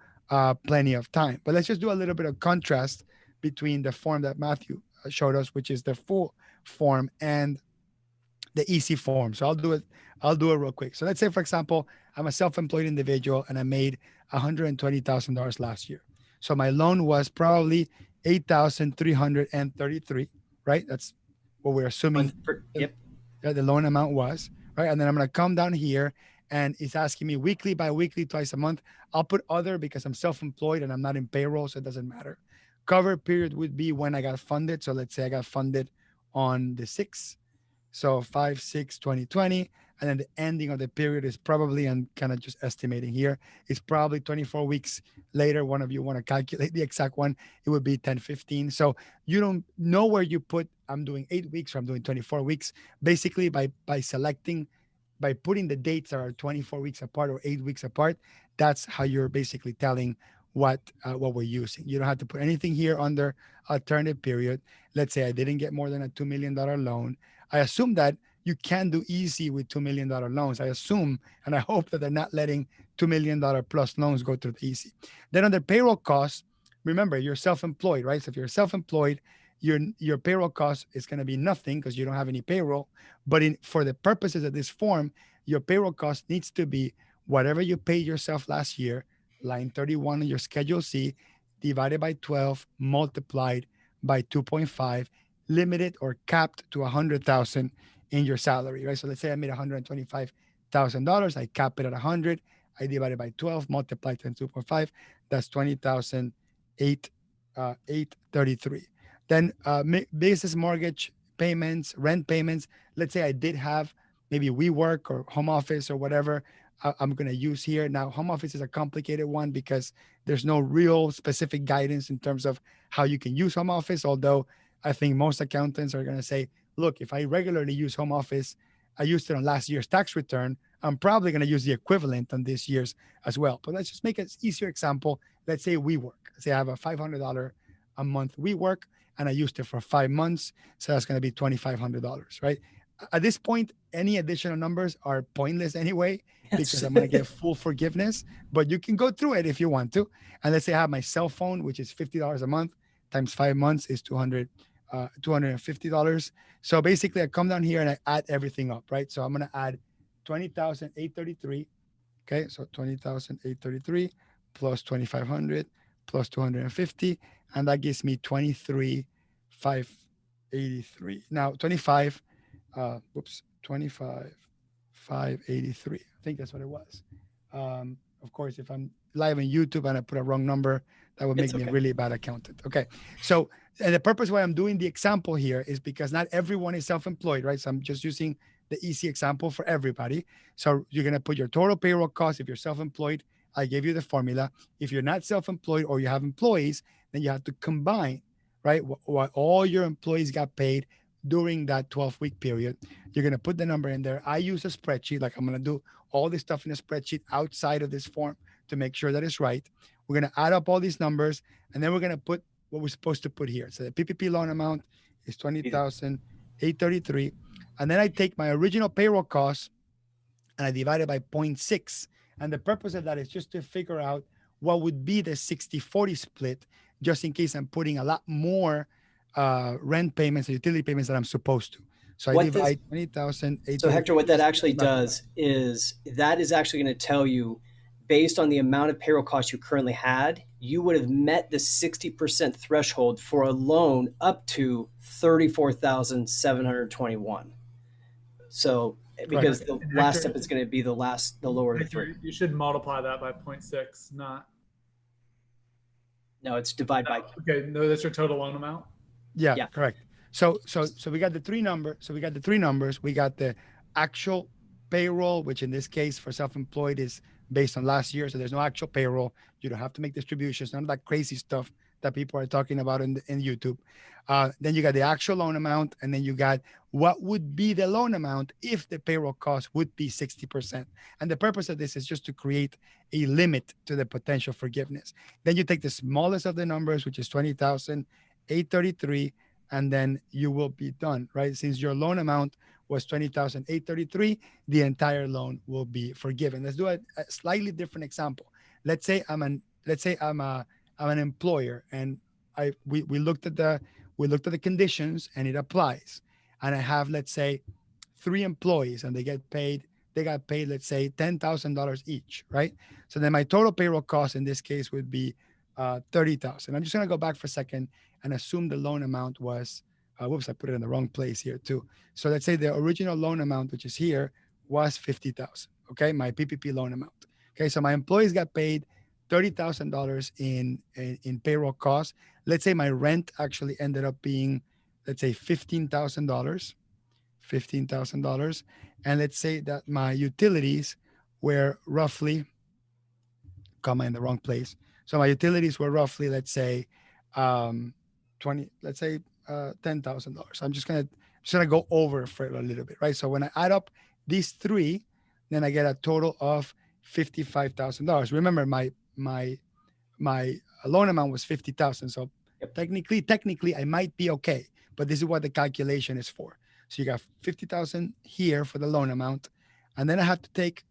plenty of time. But let's just do a little bit of contrast between the form that Matthew showed us, which is the full form, and the EC form. So I'll do it real quick. So let's say, for example, I'm a self-employed individual and I made $120,000 last year. So my loan was probably $8,333, right? That's what we're assuming. Yep. The loan amount was, right? And then I'm going to come down here and it's asking me weekly, bi-weekly, twice a month. I'll put other because I'm self-employed and I'm not in payroll, so it doesn't matter. Cover period would be when I got funded. So let's say I got funded on the 6th. So 5/6/2020, and then the ending of the period is probably, I'm kind of just estimating here, it's probably 24 weeks later. One of you want to calculate the exact one, it would be 10/15. So you don't know where you put, I'm doing 8 weeks or I'm doing 24 weeks. Basically by putting the dates that are 24 weeks apart or 8 weeks apart, that's how you're basically telling what we're using. You don't have to put anything here under alternative period. Let's say I didn't get more than a $2 million loan. I assume that you can do easy with $2 million loans. I assume, and I hope that they're not letting $2 million plus loans go through the easy. Then under payroll costs, remember you're self-employed, right? So if you're self-employed, your payroll cost is going to be nothing because you don't have any payroll. But for the purposes of this form, your payroll cost needs to be whatever you paid yourself last year, line 31 on your Schedule C, divided by 12, multiplied by 2.5, limited or capped to 100,000 in your salary, right? So let's say I made $125,000. I cap it at 100. I divide it by 12, multiply times 2.5. That's 20,833. Then business mortgage payments, rent payments. Let's say I did have maybe WeWork or home office or whatever I'm going to use here. Now, home office is a complicated one because there's no real specific guidance in terms of how you can use home office. Although I think most accountants are going to say, look, if I regularly use home office, I used it on last year's tax return, I'm probably going to use the equivalent on this year's as well. But let's just make an easier example. Let's say WeWork. Let's say I have a $500 a month WeWork and I used it for 5 months. So that's going to be $2,500, right? At this point, any additional numbers are pointless anyway, because I'm going to get full forgiveness, but you can go through it if you want to. And let's say I have my cell phone, which is $50 a month times 5 months is $250. So basically I come down here and I add everything up, right? So I'm going to add 20,833. Okay. So 20,833 plus 2,500 plus 250. And that gives me 23,583. Now 25,583. I think that's what it was. Of course, if I'm live on YouTube and I put a wrong number, that would make me a really bad accountant. Okay. So, and the purpose why I'm doing the example here is because not everyone is self-employed, right? So I'm just using the easy example for everybody. So you're going to put your total payroll cost. If you're self-employed, I gave you the formula. If you're not self-employed or you have employees, then you have to combine, right? What all your employees got paid during that 12-week period. You're going to put the number in there. I use a spreadsheet. Like I'm going to do all this stuff in a spreadsheet outside of this form to make sure that it's right. We're going to add up all these numbers, and then we're going to put what we're supposed to put here. So the PPP loan amount is 20,833. And then I take my original payroll cost and I divide it by 0.6. And the purpose of that is just to figure out what would be the 60-40 split, just in case I'm putting a lot more rent payments and utility payments that I'm supposed to. So I divide 20,000. So Hector, what that actually does is that is actually going to tell you, based on the amount of payroll costs you currently had, you would have met the 60% threshold for a loan up to $34,721. So because the last step is going to be the lower of the three. You should multiply that by 0.6, not. No, it's divide by. Okay, no, that's your total loan amount. Yeah, correct. So we got the three numbers. So we got the three numbers. We got the actual payroll, which in this case for self-employed is based on last year. So there's no actual payroll. You don't have to make distributions, none of that crazy stuff that people are talking about in YouTube. Then you got the actual loan amount, and then you got what would be the loan amount if the payroll cost would be 60%. And the purpose of this is just to create a limit to the potential forgiveness. Then you take the smallest of the numbers, which is 20,833, and then you will be done, right? Since your loan amount was 20,833, the entire loan will be forgiven. Let's do a slightly different example. Let's say I'm an employer, and we looked at the conditions, and it applies. And I have, let's say, 3 employees, and they got paid, let's say $10,000 each, right? So then my total payroll cost in this case would be $30,000. I'm just gonna go back for a second and assume the loan amount was, whoops, I put it in the wrong place here too. So let's say the original loan amount, which is here, was $50,000. Okay, my PPP loan amount. Okay, so my employees got paid $30,000 in payroll costs. Let's say my rent actually ended up being, let's say $15,000, and let's say that my utilities were roughly, comma in the wrong place. So my utilities were roughly, let's say, $10,000. I'm just gonna go over for it a little bit, right? So when I add up these three, then I get a total of $55,000. Remember, my loan amount was 50,000. So technically, I might be okay. But this is what the calculation is for. So you got 50,000 here for the loan amount, and then I have to take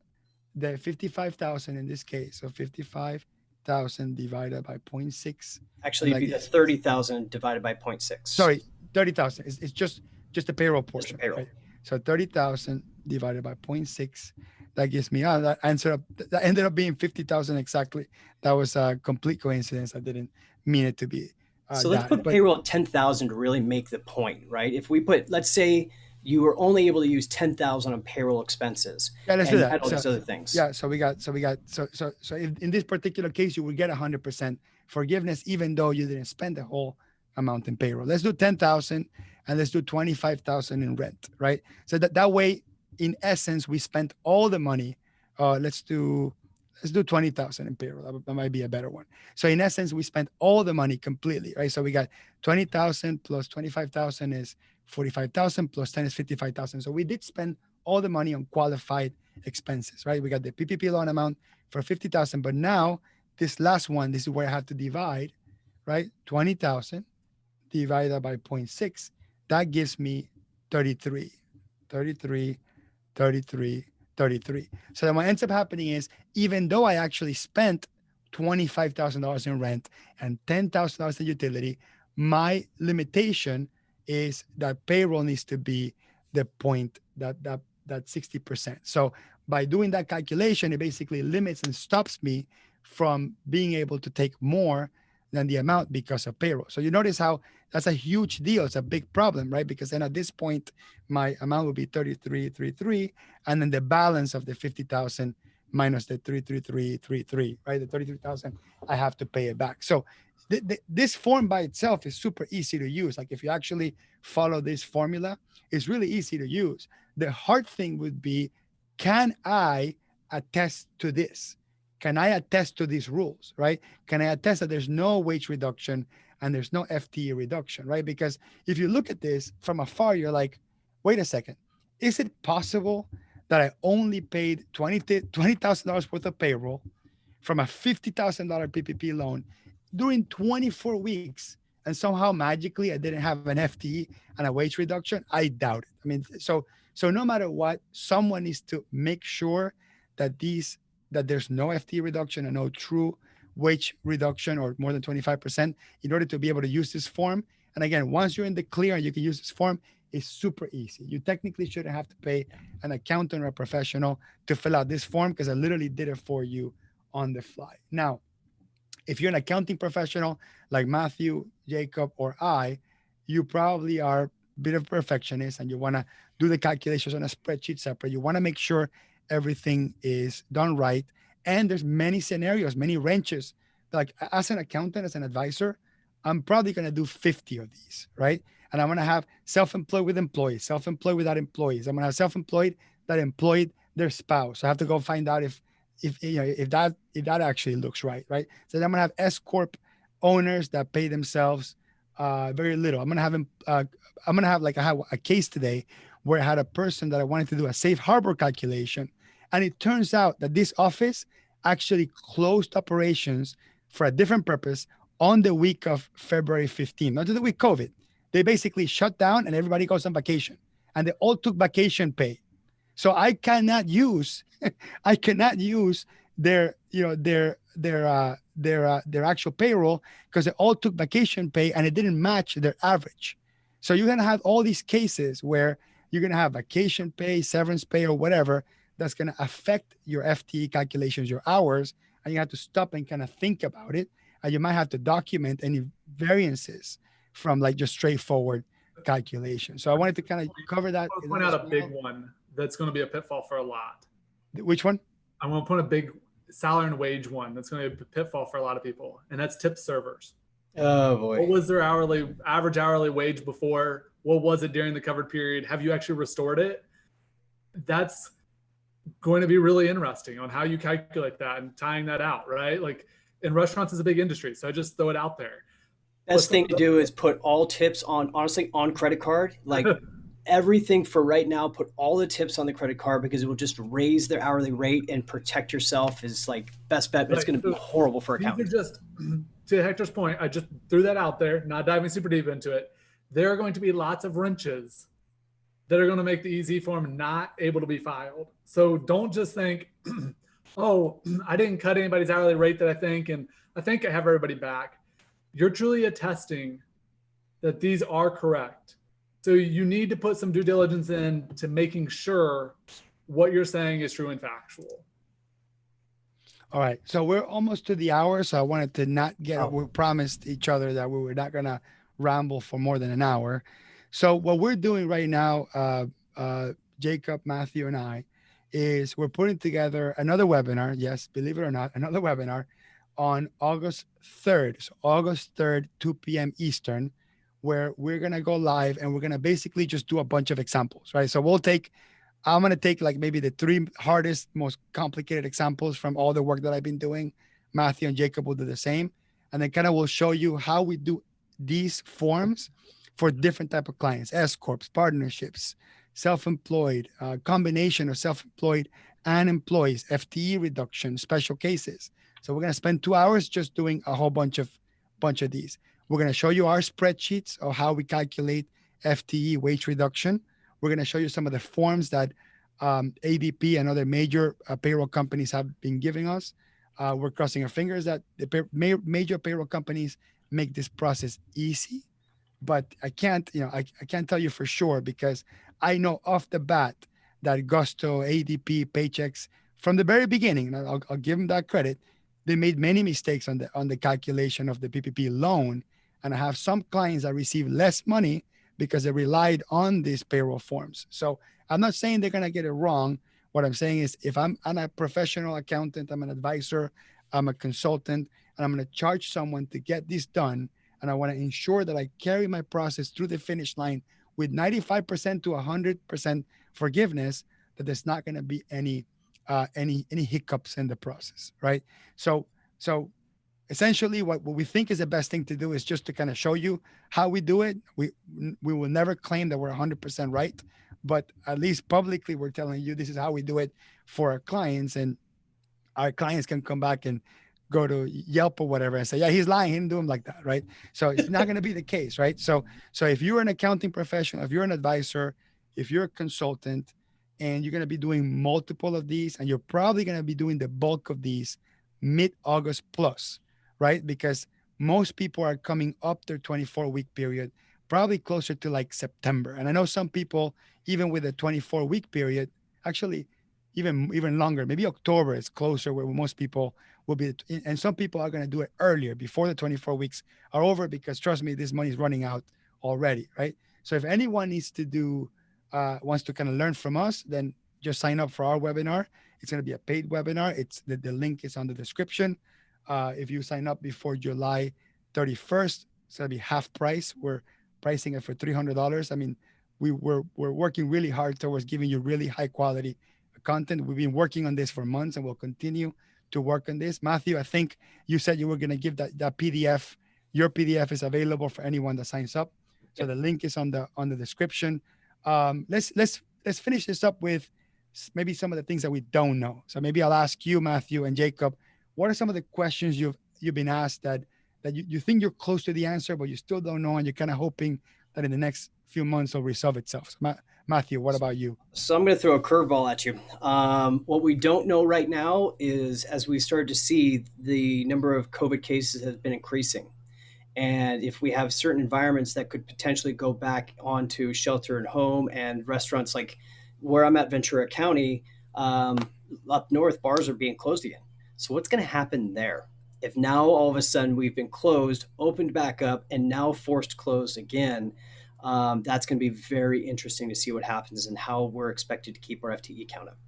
the 55,000 in this case. So 55,000 divided by 0.6. Actually, it'd be the 30,000 divided by 0.6. Sorry, 30,000. It's just the payroll portion. Just the payroll. Right? So 30,000 divided by 0.6. That gives me that ended up being 50,000 exactly. That was a complete coincidence. I didn't mean it to be. So let's put payroll at 10,000 to really make the point, right? If we put, let's say you were only able to use 10,000 on payroll expenses. Yeah, let's do that. And all these other things. Yeah, so in this particular case, you would get 100% forgiveness, even though you didn't spend the whole amount in payroll. Let's do 10,000 and let's do 25,000 in rent, right? So that way, in essence, we spent all the money. Let's do 20,000 in payroll. That might be a better one. So in essence, we spent all the money completely, right? So we got 20,000 plus 25,000 is 45,000 plus 10 is 55,000. So we did spend all the money on qualified expenses, right? We got the PPP loan amount for 50,000, but now this last one, this is where I have to divide, right? 20,000 divided by 0.6. That gives me 33. So then what ends up happening is, even though I actually spent $25,000 in rent and $10,000 in utility, my limitation is that payroll needs to be the point that 60%. So by doing that calculation, it basically limits and stops me from being able to take more than the amount because of payroll. So you notice how that's a huge deal. It's a big problem, right? Because then at this point, my amount would be 33,333, and then the balance of the 50,000 minus the 33333, right? The 33,000, I have to pay it back. So this form by itself is super easy to use. Like if you actually follow this formula, it's really easy to use. The hard thing would be, can I attest to this? Can I attest to these rules, right? Can I attest that there's no wage reduction and there's no FTE reduction, right? Because if you look at this from afar, you're like, wait a second, is it possible that I only paid $20,000 worth of payroll from a $50,000 PPP loan during 24 weeks, and somehow magically I didn't have an FTE and a wage reduction? I doubt it. I mean, so no matter what, someone needs to make sure that there's no FTE reduction and no true wage reduction or more than 25% in order to be able to use this form. And again, once you're in the clear and you can use this form, it's super easy. You technically shouldn't have to pay an accountant or a professional to fill out this form, because I literally did it for you on the fly. Now, if you're an accounting professional like Matthew, Jacob, or I, you probably are a bit of a perfectionist and you want to do the calculations on a spreadsheet separate. You want to make sure everything is done right. And there's many scenarios, many wrenches. Like as an accountant, as an advisor, I'm probably going to do 50 of these, right? And I'm going to have self-employed with employees, self-employed without employees. I'm going to have self-employed that employed their spouse. So I have to go find out if that actually looks right? So then I'm going to have S Corp owners that pay themselves very little. I'm going to have like I had a case today where I had a person that I wanted to do a safe harbor calculation. And it turns out that this office actually closed operations for a different purpose on the week of February 15th, not the week COVID. They basically shut down and everybody goes on vacation, and they all took vacation pay. So I cannot use their actual payroll, because they all took vacation pay and it didn't match their average. So you're going to have all these cases where you're going to have vacation pay, severance pay, or whatever that's going to affect your FTE calculations, your hours, and you have to stop and kind of think about it. And you might have to document any variances from like just straightforward calculation. So I wanted to kind of cover that. I'll point out a big one that's going to be a pitfall for a lot. Which one? I'm going to put a big salary and wage one that's going to be a pitfall for a lot of people, and that's tip servers. Oh boy. What was their average hourly wage before? What was it during the covered period? Have you actually restored it? That's going to be really interesting on how you calculate that and tying that out, right? Like, in restaurants is a big industry, so I just throw it out there. Best thing to do is put all tips on credit card, like everything for right now. Put all the tips on the credit card because it will just raise their hourly rate, and protect yourself is like best bet. But it's going to be horrible for accountants. These are just, to Hector's point, I just threw that out there, not diving super deep into it. There are going to be lots of wrenches that are going to make the EZ form not able to be filed. So don't just think, oh, I didn't cut anybody's hourly rate that I think, and I think I have everybody back. You're truly attesting that these are correct. So you need to put some due diligence in to making sure what you're saying is true and factual. All right. So we're almost to the hour. So I wanted to not get, we promised each other that we were not going to ramble for more than an hour. So what we're doing right now, Jacob, Matthew, and I, is we're putting together another webinar. Yes, believe it or not, another webinar on August 3rd. So August 3rd, 2 p.m. Eastern, where we're going to go live and we're going to basically just do a bunch of examples, right? So I'm going to take like maybe the 3 hardest, most complicated examples from all the work that I've been doing. Matthew and Jacob will do the same. And then kind of will show you how we do these forms for different type of clients, S-Corps, partnerships, self-employed, combination of self-employed and employees, FTE reduction, special cases. So we're going to spend 2 hours just doing a whole bunch of these. We're going to show you our spreadsheets of how we calculate FTE wage reduction. We're going to show you some of the forms that ADP and other major payroll companies have been giving us. We're crossing our fingers that the major payroll companies make this process easy, but I can't tell you for sure because I know off the bat that Gusto, ADP, Paychex, from the very beginning, and I'll give them that credit, they made many mistakes on the calculation of the PPP loan. And I have some clients that receive less money because they relied on these payroll forms. So I'm not saying they're going to get it wrong. What I'm saying is if I'm a professional accountant, I'm an advisor, I'm a consultant, and I'm going to charge someone to get this done, and I want to ensure that I carry my process through the finish line with 95% to 100% forgiveness, that there's not going to be any hiccups in the process, right? So essentially what we think is the best thing to do is just to kind of show you how we do it. We will never claim that we're 100% right, but at least publicly we're telling you this is how we do it for our clients, and our clients can come back and go to Yelp or whatever and say, yeah, he's lying, he didn't do them like that, right? So it's not going to be the case, right? So if you're an accounting professional, if you're an advisor, if you're a consultant, and you're going to be doing multiple of these, and you're probably going to be doing the bulk of these mid-August plus, right? Because most people are coming up their 24-week period, probably closer to like September. And I know some people, even with a 24-week period, actually even longer, maybe October is closer where most people will be. And some people are going to do it earlier before the 24 weeks are over, because trust me, this money is running out already, right? So if anyone needs to do, wants to kind of learn from us, then just sign up for our webinar. It's going to be a paid webinar. It's the link is on the description. If you sign up before July 31st, it's going to be half price. We're pricing it for $300. I mean, we're working really hard towards giving you really high quality content. We've been working on this for months, and we'll continue to work on this. Matthew, I think you said you were going to give that PDF. Your PDF is available for anyone that signs up. So the link is on the description. Let's finish this up with maybe some of the things that we don't know. So maybe I'll ask you, Matthew and Jacob, what are some of the questions you've been asked that you think you're close to the answer, but you still don't know, and you're kind of hoping that in the next few months it'll resolve itself? So Matthew, what about you? So I'm going to throw a curveball at you. What we don't know right now is, as we start to see, the number of COVID cases has been increasing. And if we have certain environments that could potentially go back onto shelter and home, and restaurants like where I'm at, Ventura County, up north, bars are being closed again. So what's going to happen there? If now all of a sudden we've been closed, opened back up, and now forced closed again, that's going to be very interesting to see what happens and how we're expected to keep our FTE count up.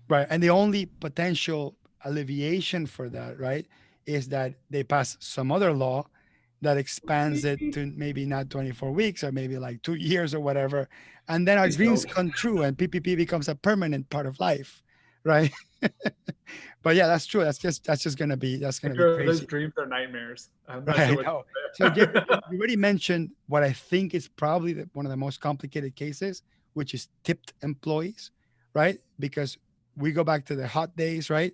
Right. And the only potential alleviation for that, right, is that they pass some other law that expands it to maybe not 24 weeks or maybe like 2 years or whatever. And then our dreams come true and PPP becomes a permanent part of life, right? But yeah, that's true. That's just going to be crazy. Those dreams are nightmares. Right. So you already mentioned what I think is probably one of the most complicated cases, which is tipped employees, right? Because we go back to the hot days, right?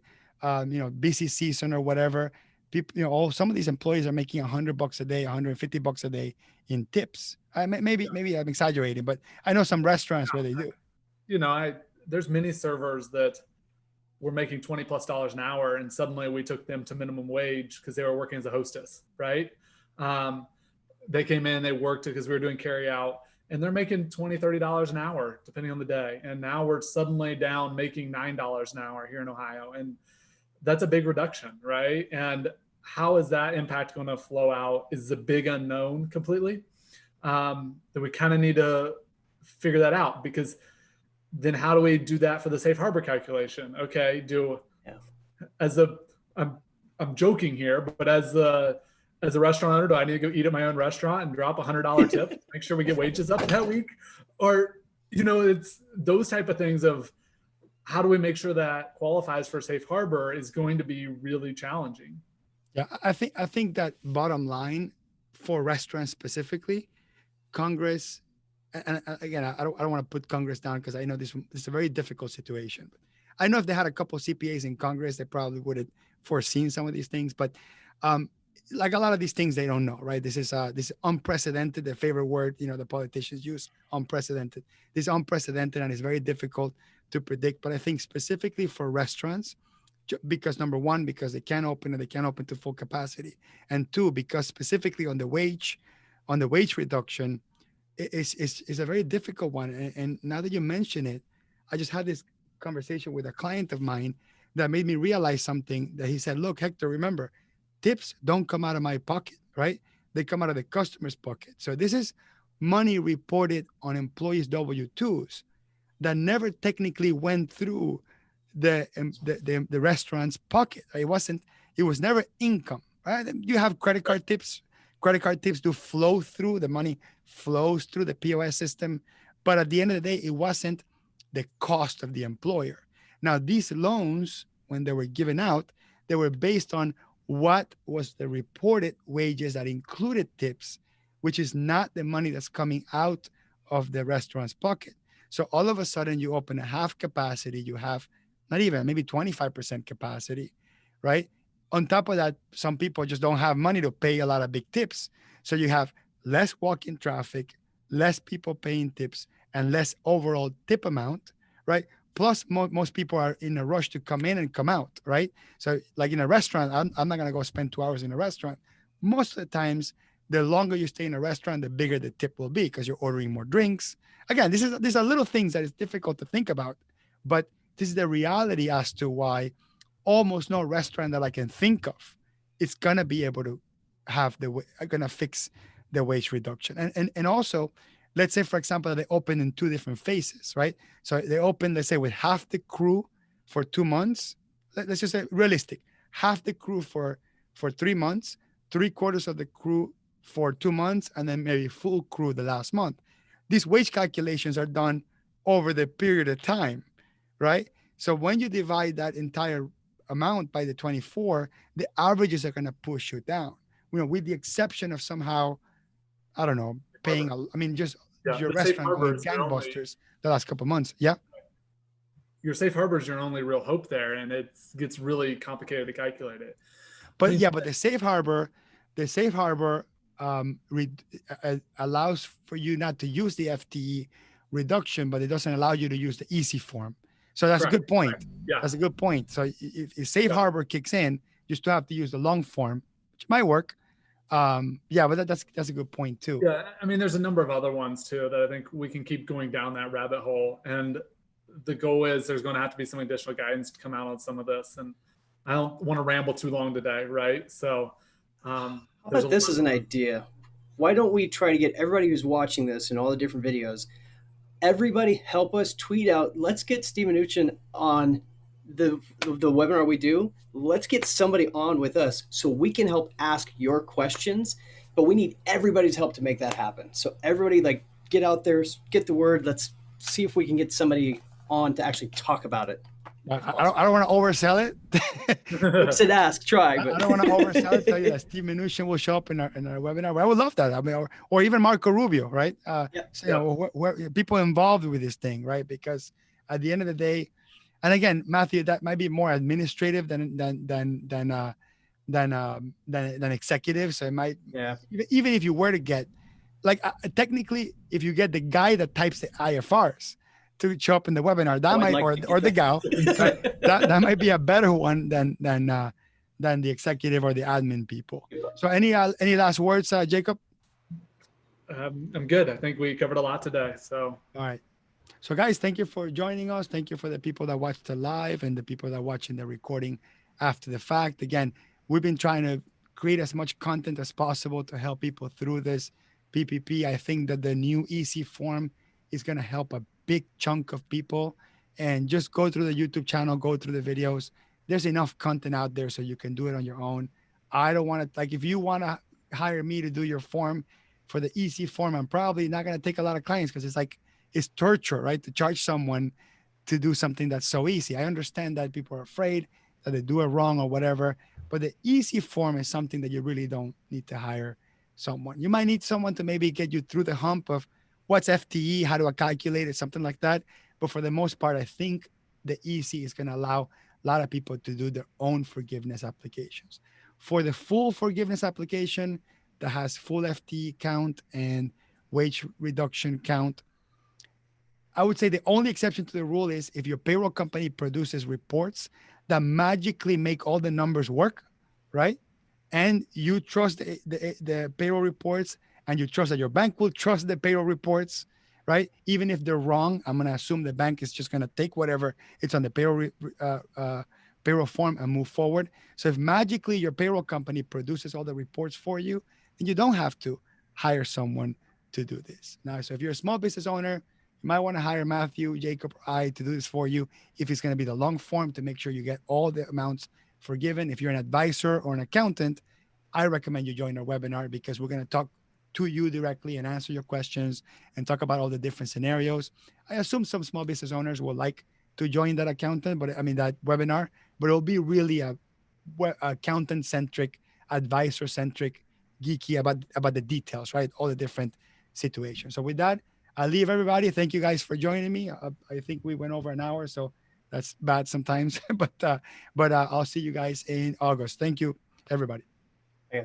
Busy season or whatever. People, some of these employees are making $100 a day, $150 a day in tips. Maybe I'm exaggerating, but I know some restaurants where they do. There's many servers that were making $20+ an hour, and suddenly we took them to minimum wage because they were working as a hostess, right? They came in, they worked because we were doing carry out, and they're making $20, $30 an hour, depending on the day. And now we're suddenly down making $9 an hour here in Ohio. And that's a big reduction, right? And how is that impact going to flow out is a big unknown completely. That we kind of need to figure that out, because then how do we do that for the safe harbor calculation? Okay, I'm joking here, but as a restaurant owner, do I need to go eat at my own restaurant and drop $100 tip, make sure we get wages up that week? Or, it's those type of things of how do we make sure that qualifies for safe harbor is going to be really challenging. Yeah, I think that bottom line for restaurants specifically, Congress, and again, I don't want to put Congress down because I know this is a very difficult situation. But I know if they had a couple of CPAs in Congress, they probably would have foreseen some of these things. But like a lot of these things, they don't know, right? This is unprecedented. The favorite word, the politicians use, unprecedented. This is unprecedented, and it's very difficult to predict. But I think specifically for restaurants, because number one, because they can't open to full capacity, and two, because specifically on the wage reduction, it's a very difficult one. And now that you mention it, I just had this conversation with a client of mine that made me realize something. That he said, look, Hector, remember, tips don't come out of my pocket, right? They come out of the customer's pocket. So this is money reported on employees' W-2s that never technically went through the restaurant's pocket. It was never income, right? You have credit card tips. Credit card tips do flow through, the money flows through the POS system. But at the end of the day, it wasn't the cost of the employer. Now, these loans, when they were given out, they were based on what was the reported wages that included tips, which is not the money that's coming out of the restaurant's pocket. So all of a sudden you open a half capacity, you have not even maybe 25% capacity, right? On top of that, some people just don't have money to pay a lot of big tips. So you have less walk-in traffic, less people paying tips, and less overall tip amount, right? Plus, most people are in a rush to come in and come out, right? So like in a restaurant, I'm not going to go spend 2 hours in a restaurant. Most of the times, the longer you stay in a restaurant, the bigger the tip will be because you're ordering more drinks. Again, these are little things that is difficult to think about, but this is the reality as to why almost no restaurant that I can think of is going to be able to have going to fix the wage reduction. And also, let's say, for example, they open in two different phases, right? So they open, let's say, with half the crew for 2 months. Let's just say realistic, half the crew for 3 months, 3/4 of the crew for 2 months, and then maybe full crew the last month. These wage calculations are done over the period of time, right? So when you divide that entire amount by the 24, the averages are going to push you down, with the exception of somehow, I don't know, paying, just your restaurant going gangbusters the last couple of months. Yeah. Your safe harbor is your only real hope there, and it gets really complicated to calculate it. But the safe harbor allows for you not to use the FTE reduction, but it doesn't allow you to use the easy form. So that's Correct. A good point. Correct. Yeah. That's a good point. So if safe harbor kicks in, you still have to use the long form, which might work. But that's a good point too. Yeah, there's a number of other ones too that I think we can keep going down that rabbit hole. And the goal is there's going to have to be some additional guidance to come out on some of this. And I don't want to ramble too long today, right? So, how about this as an idea? Why don't we try to get everybody who's watching this and all the different videos, everybody help us tweet out, let's get Steve Mnuchin on the webinar we do. Let's get somebody on with us so we can help ask your questions, but we need everybody's help to make that happen. So everybody get out there, get the word. Let's see if we can get somebody on to actually talk about it. I don't want to oversell it. Said ask, try, I but don't want to oversell it. Tell you that Steve Mnuchin will show up in our webinar. But I would love that. I mean, or even Marco Rubio, right? Yeah. So, you know, where people involved with this thing, right? Because at the end of the day, and again, Matthew, that might be more administrative than executive. So it might, yeah, even if you were to get, like technically, if you get the guy that types the IFRs to show up in the webinar, that might, or the gal, right? that might be a better one than the executive or the admin people. So any last words, Jacob? I'm good. I think we covered a lot today. So All right. So guys, thank you for joining us. Thank you for the people that watched the live and the people that are watching the recording after the fact. Again, we've been trying to create as much content as possible to help people through this PPP. I think that the new EC form is going to help a big chunk of people. And just go through the YouTube channel, go through the videos. There's enough content out there so you can do it on your own. I don't want to, like, if you want to hire me to do your form for the EC form, I'm probably not going to take a lot of clients because it's torture, right? To charge someone to do something that's so easy. I understand that people are afraid that they do it wrong or whatever, but the easy form is something that you really don't need to hire someone. You might need someone to maybe get you through the hump of what's FTE, how do I calculate it, something like that. But for the most part, I think the easy is going to allow a lot of people to do their own forgiveness applications. For the full forgiveness application that has full FTE count and wage reduction count, I would say the only exception to the rule is if your payroll company produces reports that magically make all the numbers work, right? And you trust the payroll reports, and you trust that your bank will trust the payroll reports, right? Even if they're wrong, I'm going to assume the bank is just going to take whatever it's on the payroll form and move forward. So if magically your payroll company produces all the reports for you, then you don't have to hire someone to do this. Now, so if you're a small business owner, you might want to hire Matthew, Jacob, or I to do this for you if it's going to be the long form to make sure you get all the amounts forgiven. If you're an advisor or an accountant, I recommend you join our webinar because we're going to talk to you directly and answer your questions and talk about all the different scenarios. I assume some small business owners will like to join that that webinar, but it'll be really a accountant-centric, advisor-centric, geeky about the details, right? All the different situations. So with that, I'll leave everybody. Thank you guys for joining me. I think we went over an hour, so that's bad sometimes. but I'll see you guys in August. Thank you, everybody. yeah.